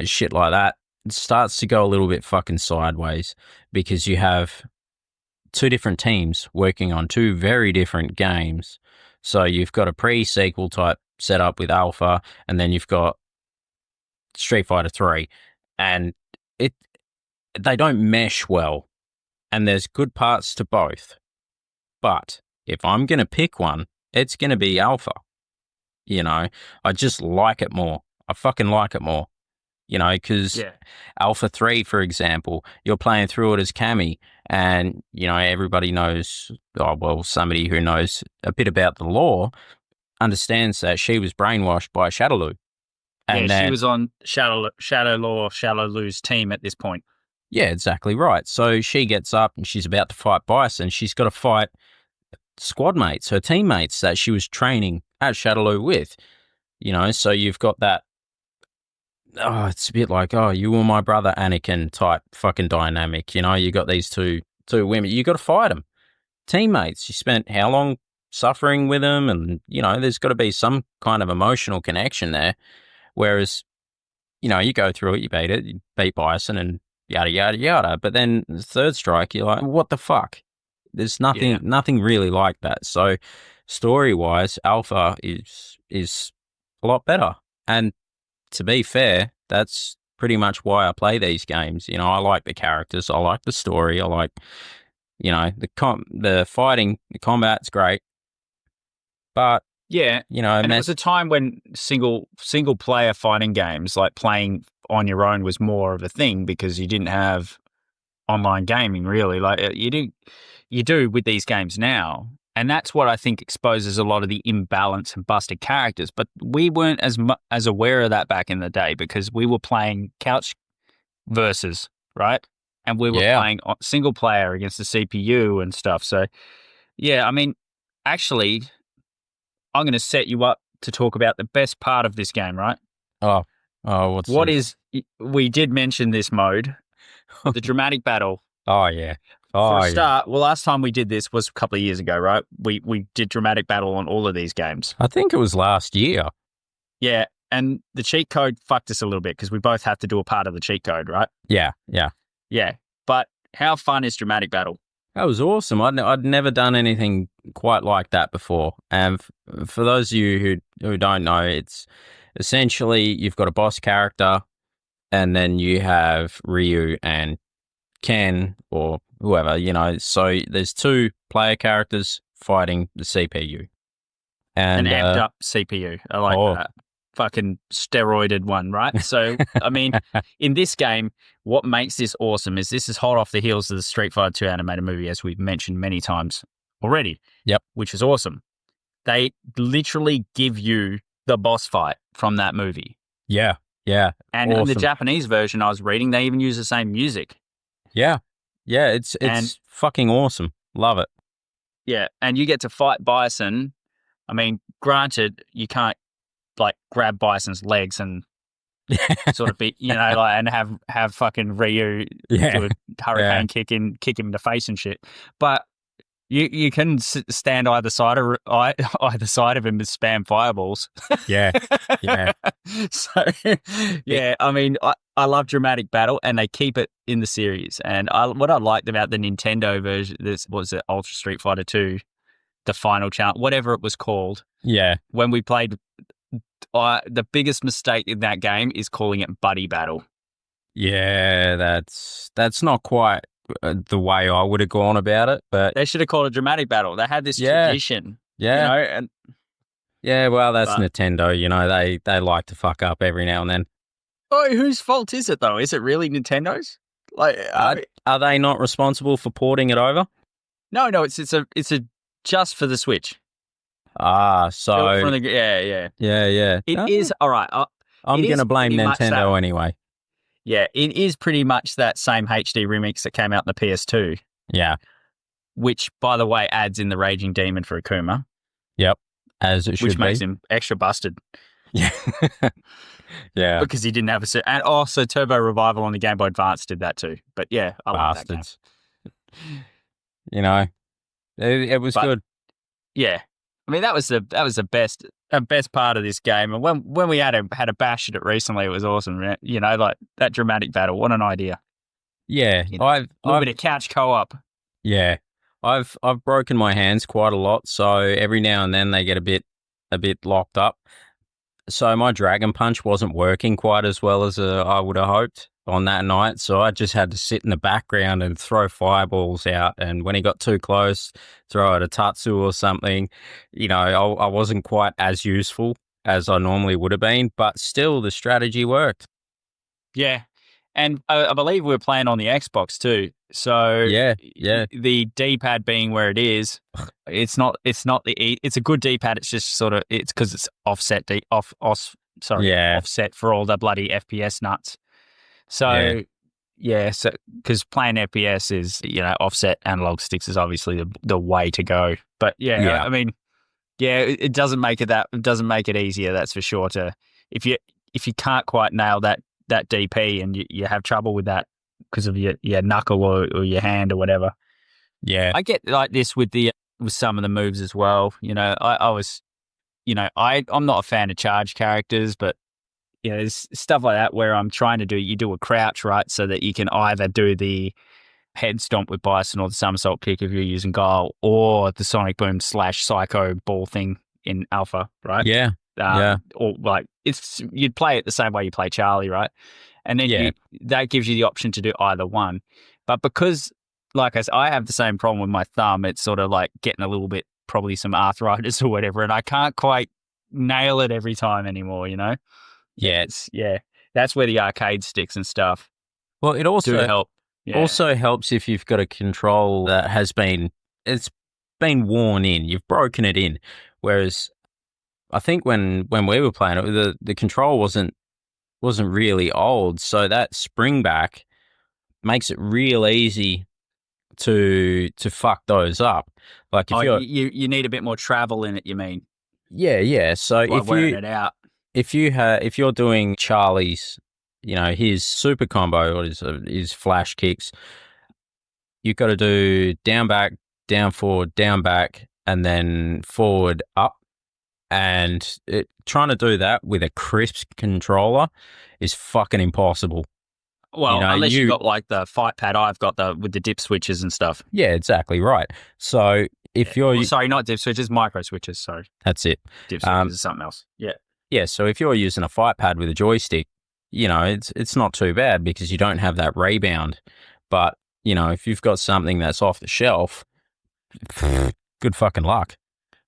shit like that, it starts to go a little bit fucking sideways because you have two different teams working on two very different games. So you've got a pre-sequel type setup with Alpha, and then you've got Street Fighter 3, and it they don't mesh well. And there's good parts to both. But if I'm going to pick one, it's going to be Alpha. I just like it more. I fucking like it more. Because Alpha 3, for example, you're playing through it as Cammy, and, everybody knows, somebody who knows a bit about the lore understands that she was brainwashed by Shadowloo. And she was on Shadowloo's team at this point. Yeah, exactly right. So she gets up and she's about to fight Bison. She's got to fight squad mates, her teammates that she was training at Shadowloo with. So you've got that, it's a bit like, you were my brother Anakin type fucking dynamic. You got these two women. You got to fight them. Teammates. You spent how long suffering with them? And, there's got to be some kind of emotional connection there. Whereas, you go through it, you beat Bison and yada, yada, yada. But then the third strike, you're like, what the fuck? There's nothing really like that. So story-wise, Alpha is a lot better. And to be fair, that's pretty much why I play these games. I like the characters. I like the story. I like, the fighting, the combat's great. But yeah, and it was a time when single player fighting games, like playing on your own, was more of a thing because you didn't have online gaming really. Like you do with these games now, and that's what I think exposes a lot of the imbalance and busted characters. But we weren't as aware of that back in the day because we were playing couch versus, right, and we were playing single player against the CPU and stuff. So yeah, I mean, actually, I'm going to set you up to talk about the best part of this game, right? We did mention this mode, the dramatic battle. Oh, yeah. For a start, last time we did this was a couple of years ago, right? We did dramatic battle on all of these games. I think it was last year. Yeah, and the cheat code fucked us a little bit because we both have to do a part of the cheat code, right? Yeah. But how fun is dramatic battle? That was awesome. I'd never done anything quite like that before. And for those of you who don't know, it's essentially you've got a boss character, and then you have Ryu and Ken or whoever, So there's two player characters fighting the CPU. And an amped up CPU. I like that. Fucking steroided one, right? So, I mean, in this game, what makes this awesome is this is hot off the heels of the Street Fighter 2 animated movie, as we've mentioned many times already. Yep. Which is awesome. They literally give you the boss fight from that movie. Yeah. And awesome. In the Japanese version I was reading, they even use the same music. Yeah, it's fucking awesome. Love it. Yeah, and you get to fight Bison. I mean, granted, you can't like grab Bison's legs and sort of be, and have fucking Ryu do a hurricane kick him in the face and shit. But you can stand either side of him and spam fireballs. Yeah. So yeah, I mean, I love dramatic battle, and they keep it in the series. And what I liked about the Nintendo version, this was it, Ultra Street Fighter 2, the final challenge, whatever it was called. Yeah. When we played, the biggest mistake in that game is calling it buddy battle. Yeah, that's not quite the way I would have gone about it, but they should have called it dramatic battle. They had this tradition. Yeah. Well, that's Nintendo. They like to fuck up every now and then. Oh, whose fault is it though? Is it really Nintendo's? Like, are they not responsible for porting it over? No, it's a just for the Switch. So from the, yeah. It is all right. I'm going to blame Nintendo anyway. Yeah, it is pretty much that same HD remix that came out in the PS2. Yeah. which, by the way, adds in the Raging Demon for Akuma, Yep, as it should which be. makes him extra busted. Yeah. Yeah. Because he didn't have and also Turbo Revival on the Game Boy Advance did that too. But yeah, I love that game. Bastards. You know, it was good. Yeah, I mean that was the best part of this game. And when we had a bash at it recently, it was awesome. You know, like that dramatic battle. What an idea! Yeah, You know, a little bit of couch co-op. Yeah, I've broken my hands quite a lot, so every now and then they get a bit locked up. So my Dragon Punch wasn't working quite as well as I would have hoped on that night. So I just had to sit in the background and throw fireballs out. And when he got too close, throw out a Tatsu or something. You know, I wasn't quite as useful as I normally would have been, but still the strategy worked. Yeah. And I believe we were playing on the Xbox too. So yeah, the D-pad being where it is, it's a good D-pad. It's just sort of, it's because it's offset for all the bloody FPS nuts. So so because playing FPS is, you know, offset analog sticks is obviously the way to go. But I mean, it doesn't make it easier. That's for sure. If you can't quite nail that DP and you have trouble with that because of your knuckle or your hand or whatever. Yeah. I get like this with some of the moves as well. You know, I was, you know, I'm not a fan of charge characters, but you know, there's stuff like that where I'm trying to you do a crouch, right? So that you can either do the head stomp with Bison or the somersault kick if you're using Guile, or the Sonic Boom / Psycho ball thing in Alpha, right? Yeah. Or like you'd play it the same way you play Charlie, right? And then that gives you the option to do either one. But because, like I have the same problem with my thumb, it's sort of like getting a little bit, probably some arthritis or whatever, and I can't quite nail it every time anymore, you know? Yeah. That's where the arcade sticks and stuff. Well, it also do help. Yeah. Also helps if you've got a control that it's been worn in, you've broken it in. Whereas I think when we were playing it, the control wasn't really old, so that spring back makes it real easy to fuck those up. Like if you need a bit more travel in it, you mean? Yeah. So like wearing it out. If you're doing Charlie's, you know, his super combo or his flash kicks, you've got to do down back, down forward, down back, and then forward up. And trying to do that with a crisp controller is fucking impossible. Well, you know, unless you've got like the fight pad I've got with the dip switches and stuff. Yeah, exactly right. So if you're... sorry, not dip switches, micro switches, sorry. That's it. Dip switches is something else. Yeah. Yeah, so if you're using a fight pad with a joystick, you know, it's not too bad because you don't have that rebound. But, you know, if you've got something that's off the shelf, good fucking luck.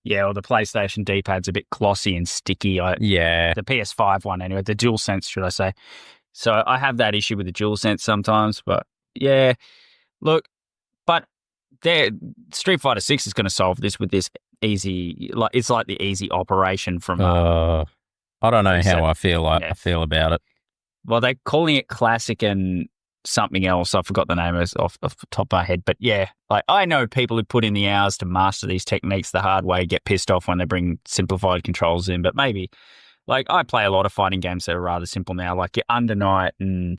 Yeah, or the PlayStation D-pad's a bit glossy and sticky. The PS5 one anyway, the DualSense, should I say. So I have that issue with the DualSense sometimes, but yeah, look, but Street Fighter 6 is going to solve this with this easy, like it's like the easy operation from... I don't know how I feel about it. Well, they're calling it classic and something else. I forgot the name off the top of my head. But yeah, like I know people who put in the hours to master these techniques the hard way get pissed off when they bring simplified controls in. But maybe, like I play a lot of fighting games that are rather simple now, like your Under Night and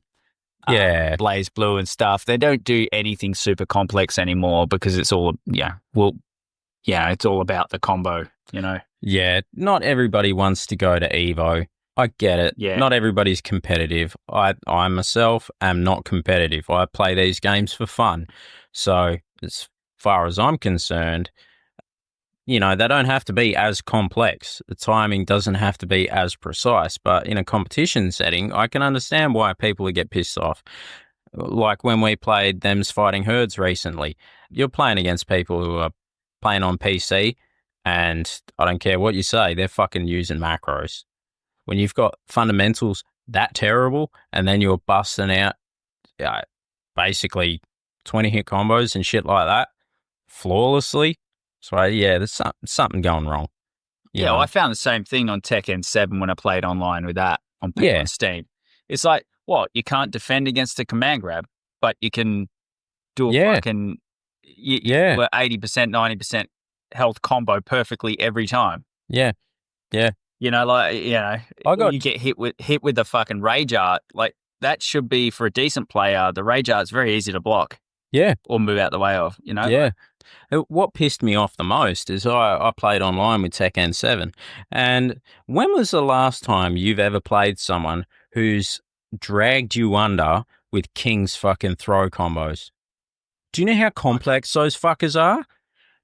Blaze Blue and stuff. They don't do anything super complex anymore because it's all, it's all about the combo, you know? Yeah, not everybody wants to go to Evo. I get it. Yeah. Not everybody's competitive. I myself am not competitive. I play these games for fun. So as far as I'm concerned, you know, they don't have to be as complex. The timing doesn't have to be as precise. But in a competition setting, I can understand why people would get pissed off. Like when we played Them's Fighting Herds recently, you're playing against people who are playing on PC, and I don't care what you say, they're fucking using macros. When you've got fundamentals that terrible, and then you're busting out basically 20 hit combos and shit like that flawlessly. So yeah, there's something going wrong. Well, I found the same thing on Tekken 7 when I played online with that on Steam. It's like, what? You can't defend against a command grab, but you can do a fucking you Yeah, were 80%, 90% health combo perfectly every time. yeah, yeah. I Or got you get hit with the fucking rage art. Like that should be for a decent player. The rage art's very easy to block yeah, or move out the way of. yeah. What pissed me off the most is I played online with Tekken 7. And when was the last time you've ever played someone who's dragged you under with King's fucking throw combos? Do you know how complex those fuckers are?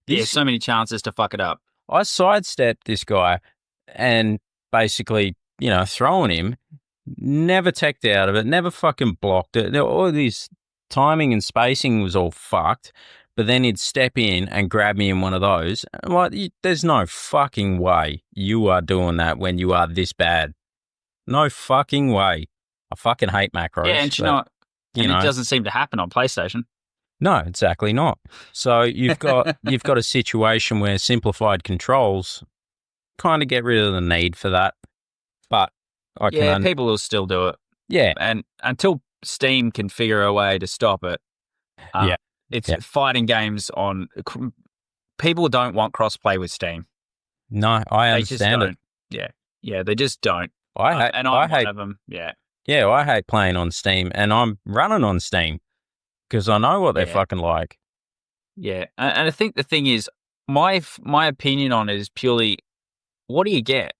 Yeah, This so many chances to fuck it up. I sidestepped this guy and basically, throwing him, never teched out of it, never fucking blocked it. All this timing and spacing was all fucked. But then he'd step in and grab me in one of those. There's no fucking way you are doing that when you are this bad. No fucking way. I fucking hate macros. Yeah, and it doesn't seem to happen on PlayStation. No, exactly not. So you've got a situation where simplified controls kind of get rid of the need for that. But people will still do it. Yeah. And until Steam can figure a way to stop it, it's fighting games on. People don't want crossplay with Steam. No, I understand it. Yeah, they just don't. I hate one of them. Yeah. Yeah, I hate playing on Steam, and I'm running on Steam because I know what they're fucking like. Yeah, and I think the thing is, my opinion on it is purely, what do you get?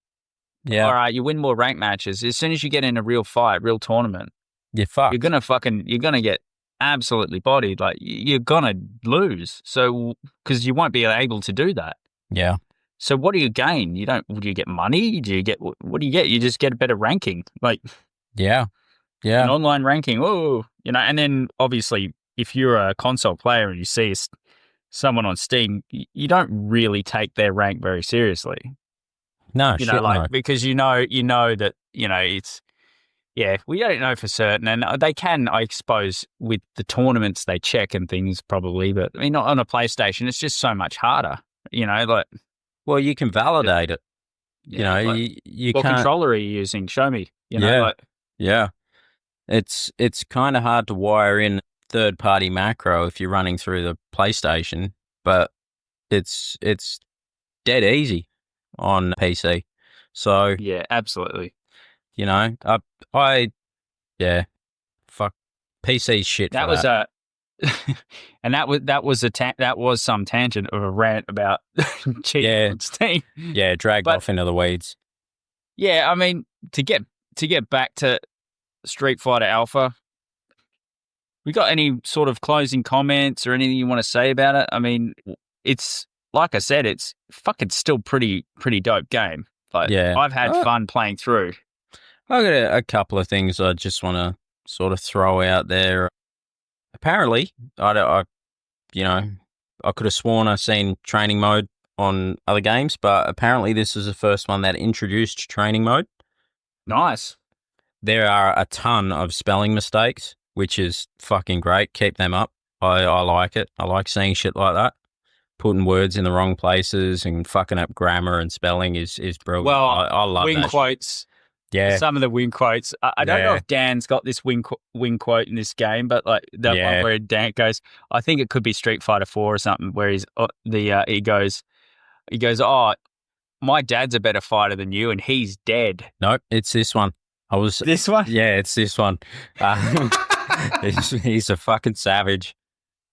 Yeah. All right, you win more rank matches. As soon as you get in a real fight, real tournament, you're fucked. You're gonna get absolutely bodied. Like you're gonna lose. So because you won't be able to do that. Yeah. So what do you gain? Do you get money? Do you get what do you get? You just get a better ranking. Like yeah. An online ranking. Oh, and then obviously if you're a console player and you see someone on Steam, you don't really take their rank very seriously. No, because you know that it's. Yeah, we don't know for certain, and they can, I suppose, with the tournaments they check and things probably, but I mean, not on a PlayStation, it's just so much harder, Well, you can validate it. You what can't. Controller are you using? Show me. Yeah. It's kind of hard to wire in third-party macro if you're running through the PlayStation, but it's dead easy on PC. So yeah, absolutely. Fuck PC shit. That was a, and that was some tangent of a rant about cheating on Steam. Yeah, dragged off into the weeds. Yeah, I mean to get back to Street Fighter Alpha, we got any sort of closing comments or anything you want to say about it? I mean, it's like I said, it's fucking still pretty dope game. Like, I've had fun playing through. I got a couple of things I just want to sort of throw out there. Apparently, I could have sworn I've seen training mode on other games, but apparently this is the first one that introduced training mode. Nice. There are a ton of spelling mistakes, which is fucking great. Keep them up. I like it. I like seeing shit like that. Putting words in the wrong places and fucking up grammar and spelling is brilliant. Well, I love wing that quotes. Shit. Yeah. Some of the wing quotes. I don't know if Dan's got this wing quote in this game, but like the one where Dan goes, I think it could be Street Fighter 4 or something, where he goes, oh, my dad's a better fighter than you, and he's dead. Nope, it's this one. This one? Yeah, it's this one. He's a fucking savage.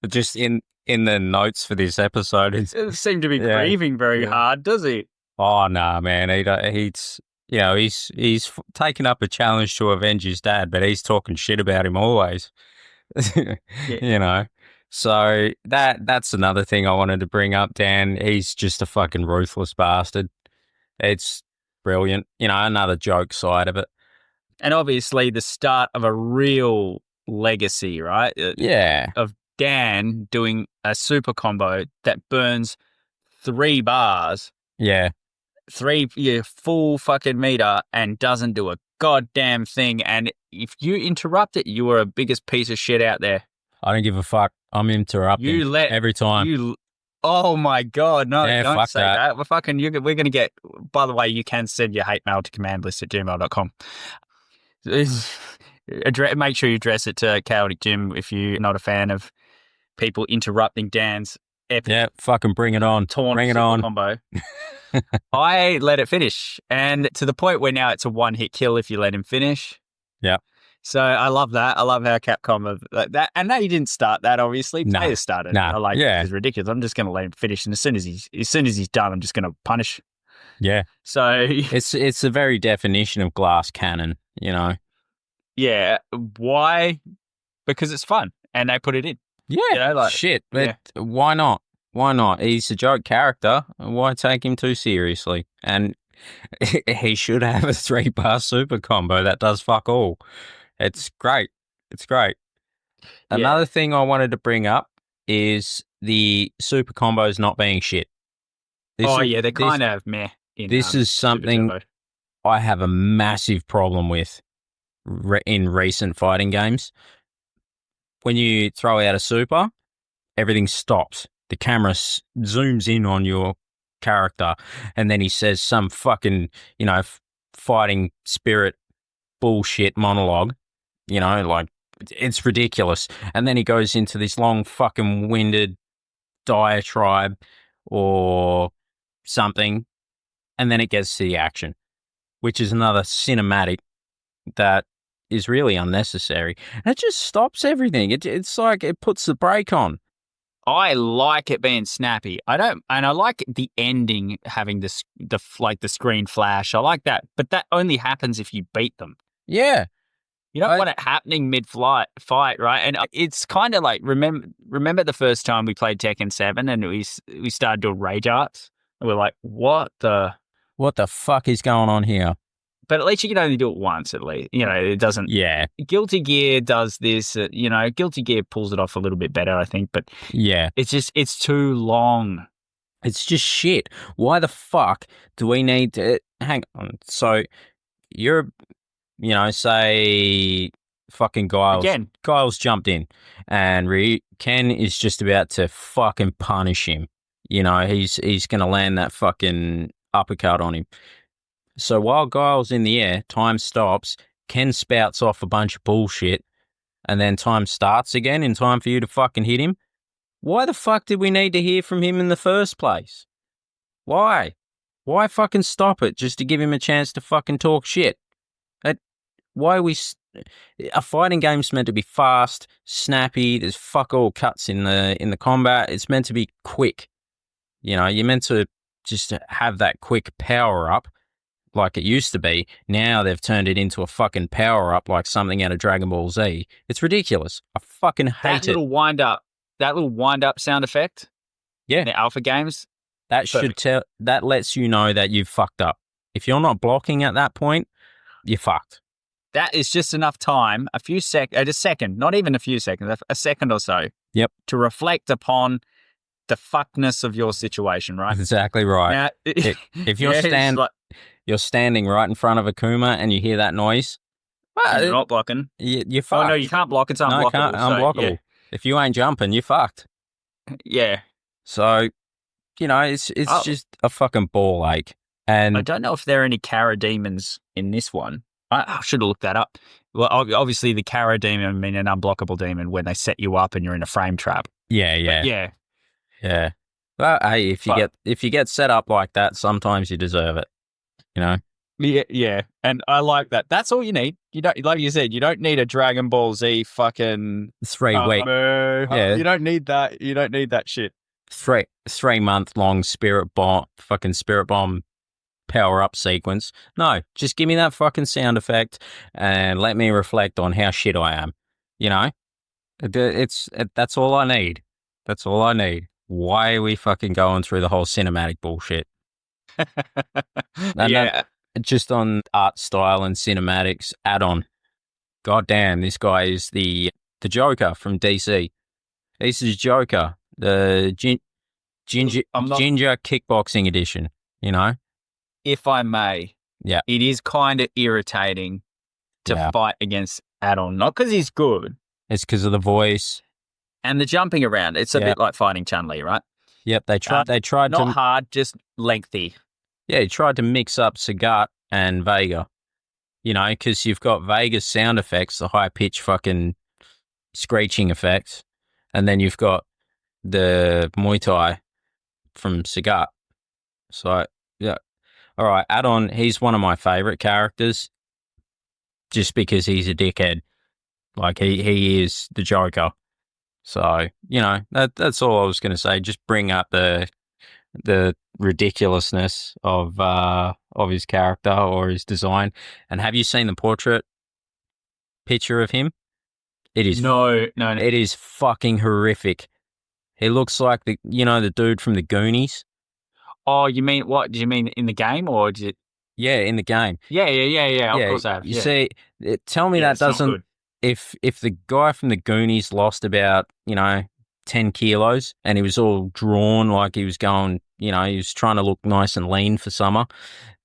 Just in the notes for this episode, it seemed to be grieving very hard, does he? Oh no, man. He's taken up a challenge to avenge his dad, but he's talking shit about him always. So that's another thing I wanted to bring up, Dan. He's just a fucking ruthless bastard. It's brilliant. Another joke side of it. And obviously the start of a real legacy, right? Yeah. Of Dan doing a super combo that burns 3 bars. Yeah. 3 full fucking meter and doesn't do a goddamn thing. And if you interrupt it, you are a biggest piece of shit out there. I don't give a fuck. I'm interrupting every time. Oh my God, no, don't say that. We're going to get, by the way, you can send your hate mail to commandlist@gmail.com. Make sure you address it to Chaotic Jim if you're not a fan of people interrupting Dan's epic Yeah, fucking bring it on. taunt Bring it super on. combo. I let it finish, and to the point where now it's a one-hit kill if you let him finish. Yeah. So I love that. I love how Capcom have like that. And they didn't start that, obviously. Nah. Players started. Nah. I like, Yeah. this is ridiculous. I'm just going to let him finish, and as soon as he's done, I'm just going to punish. Yeah. So It's the very definition of glass cannon, you know. yeah, why? Because it's fun, and they put it in. Yeah, You know, like, shit. yeah. But why not? Why not? He's a joke character. Why take him too seriously? And he should have a 3-bar super combo that does fuck all. It's great. It's great. Yeah. Another thing I wanted to bring up is the super combos not being shit. They're kind of meh. This is something I have a massive problem with in recent fighting games. When you throw out a super, everything stops. The camera zooms in on your character, and then he says some fucking, fighting spirit bullshit monologue. Like, it's ridiculous. And then he goes into this long fucking winded diatribe or something, and then it gets to the action, which is another cinematic that is really unnecessary. And it just stops everything. It's like it puts the brake on. I like it being snappy. I like the ending having the screen flash. I like that, but that only happens if you beat them. Yeah. You don't want it happening mid-fight, right? And it's kind of like, remember the first time we played Tekken 7 and we started doing rage arts? And we're like, what the fuck is going on here? But at least you can only do it once, at least. It doesn't. Yeah. Guilty Gear does this. Guilty Gear pulls it off a little bit better, I think. But yeah, it's too long. It's just shit. Why the fuck do we need to hang on? So you're, say fucking Giles. Again. Giles jumped in, and Ken is just about to fucking punish him. He's gonna land that fucking uppercut on him. So while Giles in the air, time stops, Ken spouts off a bunch of bullshit, and then time starts again in time for you to fucking hit him. Why the fuck did we need to hear from him in the first place? Why? Why fucking stop it just to give him a chance to fucking talk shit? A fighting game's meant to be fast, snappy, there's fuck all cuts in the combat. It's meant to be quick. You're meant to just have that quick power up like it used to be. Now they've turned it into a fucking power-up like something out of Dragon Ball Z. It's ridiculous. I fucking hate that little wind-up sound effect in the alpha games, that lets you know that you've fucked up. If you're not blocking at that point, you're fucked. That is just enough time, a second, not even a few seconds, a second or so. Yep. To reflect upon the fuckness of your situation, right? Exactly right. Now, if you're you're standing right in front of Akuma and you hear that noise, well, you're not blocking. You're fucked. Oh, no, you can't block. It's unblockable. No, unblockable. Yeah. If you ain't jumping, you're fucked. Yeah. So, it's just a fucking ball ache. And I don't know if there are any Kara demons in this one. I should have looked that up. Well, obviously the Kara demon mean an unblockable demon when they set you up and you're in a frame trap. Yeah. Yeah. Well, hey, if you get set up like that, sometimes you deserve it. Yeah, and I like that. That's all you need. You don't, like you said, you don't need a Dragon Ball Z fucking 3 week. Yeah, you don't need that. You don't need that shit. 3 month long spirit bomb power up sequence. No, just give me that fucking sound effect and let me reflect on how shit I am. That's all I need. That's all I need. Why are we fucking going through the whole cinematic bullshit? Just on art style and cinematics add-on. God damn, this guy is the Joker from DC. This is Joker, the ginger kickboxing edition, If I may, it is kind of irritating to fight against add-on. Not because he's good. It's because of the voice. And the jumping around. It's a bit like fighting Chun-Li, right? Yep, they tried not hard, just lengthy. Yeah, he tried to mix up Sagat and Vega, because you've got Vega's sound effects, the high-pitched fucking screeching effects, and then you've got the Muay Thai from Sagat. So yeah, all right. Add-on, he's one of my favorite characters, just because he's a dickhead. Like he is the Joker. So that's all I was going to say. Just bring up the ridiculousness of his character or his design. And have you seen the portrait picture of him? It is No, no, no. it is fucking horrific. He looks like the dude from the Goonies. Oh, you mean what? Do you mean in the game or did it? Yeah, in the game. Yeah. Of Yeah, course I have. you Yeah, see, tell me yeah. that It's not doesn't. good. If the guy from the Goonies lost about 10 kilos and he was all drawn like he was going, he was trying to look nice and lean for summer,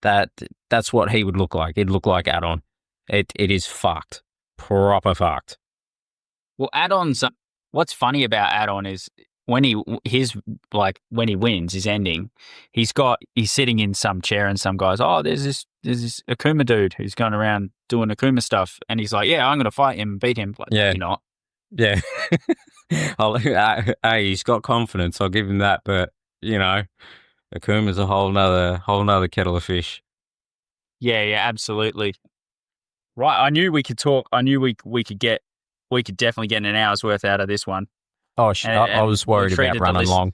that's what he would look like. He'd look like Addon. It is fucked, proper fucked. Well, add-ons. What's funny about add-on is when when he wins his ending, he's sitting in some chair and some guys. Oh, there's this Akuma dude who's going around doing Akuma stuff, and he's like, yeah, I'm going to fight him, and beat him. Like, Yeah. you're not. Yeah. Hey, he's got confidence. I'll give him that. But Akuma's a whole nother kettle of fish. Yeah, absolutely. Right, I knew we could talk. I knew we could definitely get an hour's worth out of this one. Oh, I was we worried about treated the running long.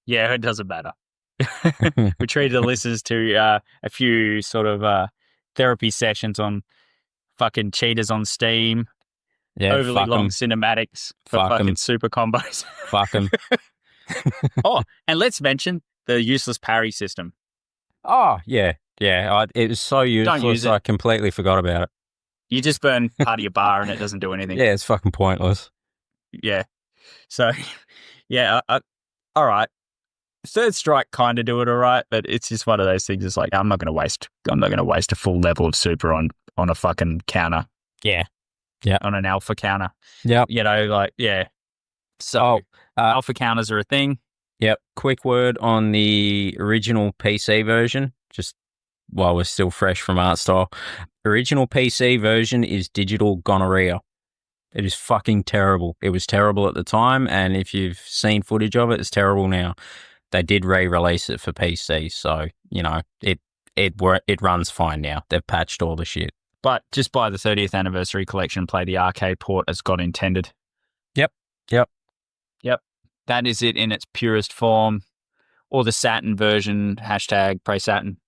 Yeah, it doesn't matter. We treated the listeners to a few sort of therapy sessions on fucking cheaters on Steam, Yeah, overly fuck long 'em. cinematics for Fuck 'em. fucking super combos. Fuck him. Oh, and let's mention the useless parry system. Oh, yeah. It was so useless. use it. I completely forgot about it. You just burn part of your bar and it doesn't do anything. Yeah, it's fucking pointless. Yeah. So, yeah, all right. Third Strike kind of do it all right, but it's just one of those things. It's like I'm not going to waste a full level of super on a fucking counter. Yeah. On an alpha counter. Yep. Yeah. So alpha counters are a thing. Yep. Quick word on the original PC version, just while we're still fresh from art style. Original PC version is digital gonorrhea. It is fucking terrible. It was terrible at the time, and if you've seen footage of it, it's terrible now. They did re-release it for PC, so it runs fine now. They've patched all the shit. But just buy the 30th anniversary collection, play the arcade port as God intended. Yep. That is it in its purest form. Or the Saturn version, hashtag pray Saturn.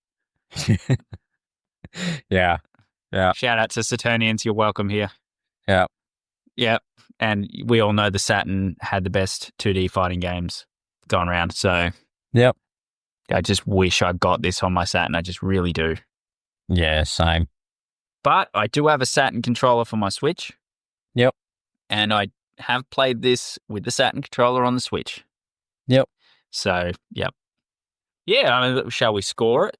Yeah. Shout out to Saturnians, you're welcome here. Yeah. Yep. And we all know the Saturn had the best 2D fighting games going around. So Yep. I just wish I got this on my Saturn. I just really do. Yeah, same. But I do have a Saturn controller for my Switch. Yep. And I have played this with the Saturn controller on the Switch. Yep. So, yep. Yeah, I mean, shall we score it?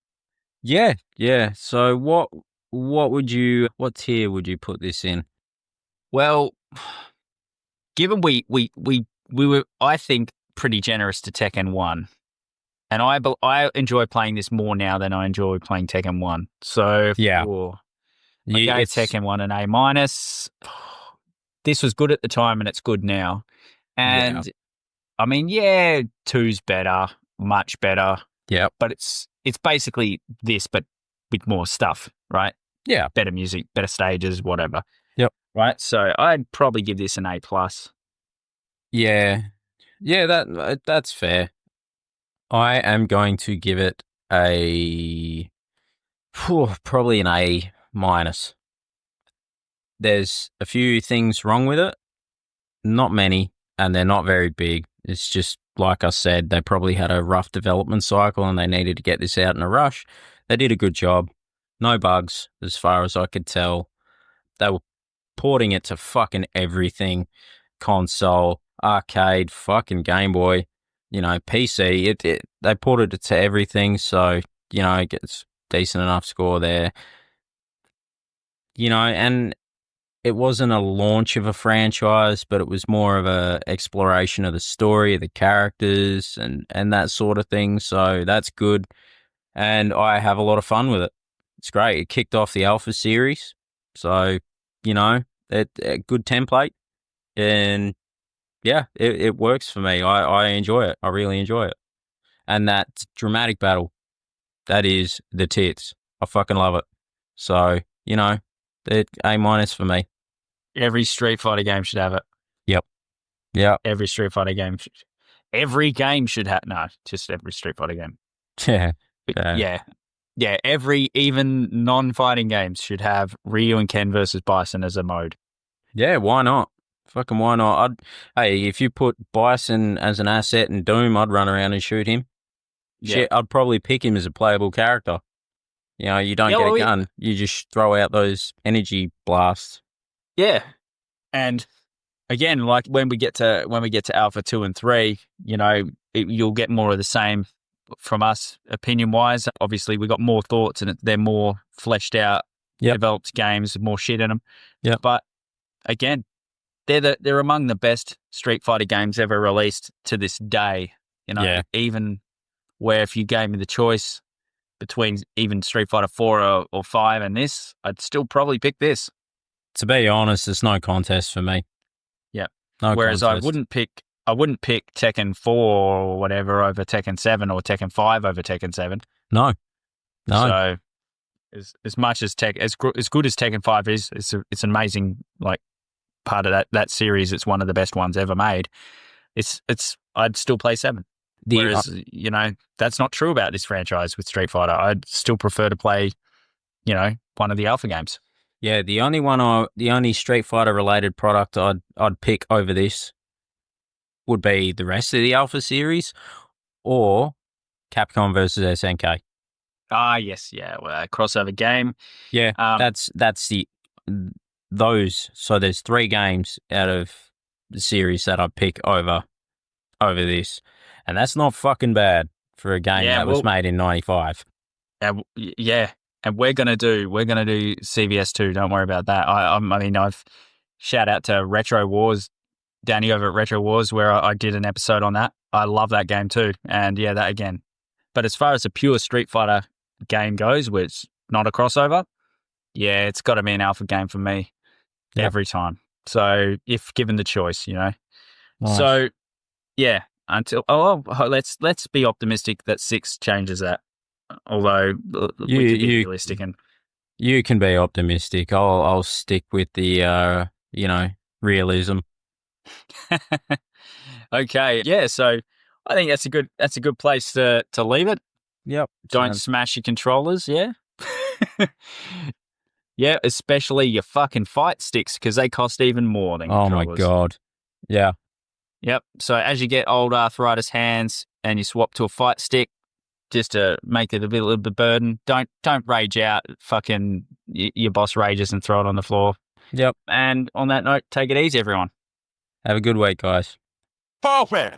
Yeah. So what tier would you put this in? Well, given we were, I think, pretty generous to Tekken 1. And I enjoy playing this more now than I enjoy playing Tekken 1. So, Yeah. I gave Tekken 1 an A-. This was good at the time and it's good now. And I mean, 2's better, much better. Yeah. But it's basically this, but with more stuff, right? Yeah. Better music, better stages, whatever. Yep. Right. So I'd probably give this an A+. Yeah. That's fair. I am going to give it probably an A-. There's a few things wrong with it. Not many, and they're not very big. It's just, like I said, they probably had a rough development cycle and they needed to get this out in a rush. They did a good job. No bugs, as far as I could tell. They were porting it to fucking everything. Console, arcade, fucking Game Boy, PC. They ported it to everything, so, it gets decent enough score there. And it wasn't a launch of a franchise, but it was more of a exploration of the story, of the characters, and that sort of thing. So that's good. And I have a lot of fun with it. It's great. It kicked off the Alpha series. So, a good template. And Yeah, it works for me. I enjoy it. I really enjoy it. And that dramatic battle, that is the tits. I fucking love it. So, it A minus for me. Every Street Fighter game should have it. Yep. Yep. Every Street Fighter game. Every game should have. No, just every Street Fighter game. Yeah. But Yeah. yeah. Yeah, every even non-fighting games should have Ryu and Ken versus Bison as a mode. Yeah, why not? Fucking why not? Hey, if you put Bison as an asset in Doom, I'd run around and shoot him. Yeah. Shit, I'd probably pick him as a playable character. You don't Yeah, get well, a gun. You just throw out those energy blasts. Yeah. And again, like when we get to Alpha 2 and 3, you'll get more of the same from us opinion-wise. Obviously, we got more thoughts and they're more fleshed out, developed games, more shit in them. Yeah. But again, they're among the best Street Fighter games ever released to this day. Even where if you gave me the choice between even Street Fighter 4 or 5 and this, I'd still probably pick this. To be honest, it's no contest for me. Yeah. No Whereas contest. I wouldn't pick Tekken 4 or whatever over Tekken 7 or Tekken 5 over Tekken 7. No. So as much as as good as Tekken 5 is, it's an amazing like part of that series. It's one of the best ones ever made. I'd still play 7. Whereas that's not true about this franchise with Street Fighter. I'd still prefer to play, one of the Alpha games. Yeah, the only Street Fighter related product I'd pick over this would be the rest of the Alpha series or Capcom versus SNK. Ah, yes, yeah, well, a crossover game. Yeah, that's those. So there's 3 games out of the series that I'd pick over this, and that's not fucking bad for a game that was made in '95. Yeah, and we're gonna do CVS 2. Don't worry about that. I've shout out to Retro Wars, Danny over at Retro Wars, where I did an episode on that. I love that game too, and yeah, that again. But as far as a pure Street Fighter game goes, which is not a crossover, yeah, it's got to be an Alpha game for me every time. So if given the choice, Nice. So yeah, let's be optimistic that 6 changes that. Although we can be realistic and you can be optimistic. I'll stick with the realism. Okay, yeah. So I think that's a good place to leave it. Yep. Don't smash your controllers. Yeah. Yeah, especially your fucking fight sticks because they cost even more than controllers. Oh my god. Yeah. Yep. So as you get old arthritis hands and you swap to a fight stick, just to make it a little bit burden, don't rage out. Fucking your boss rages and throw it on the floor. Yep. And on that note, take it easy, everyone. Have a good week, guys. Pop it.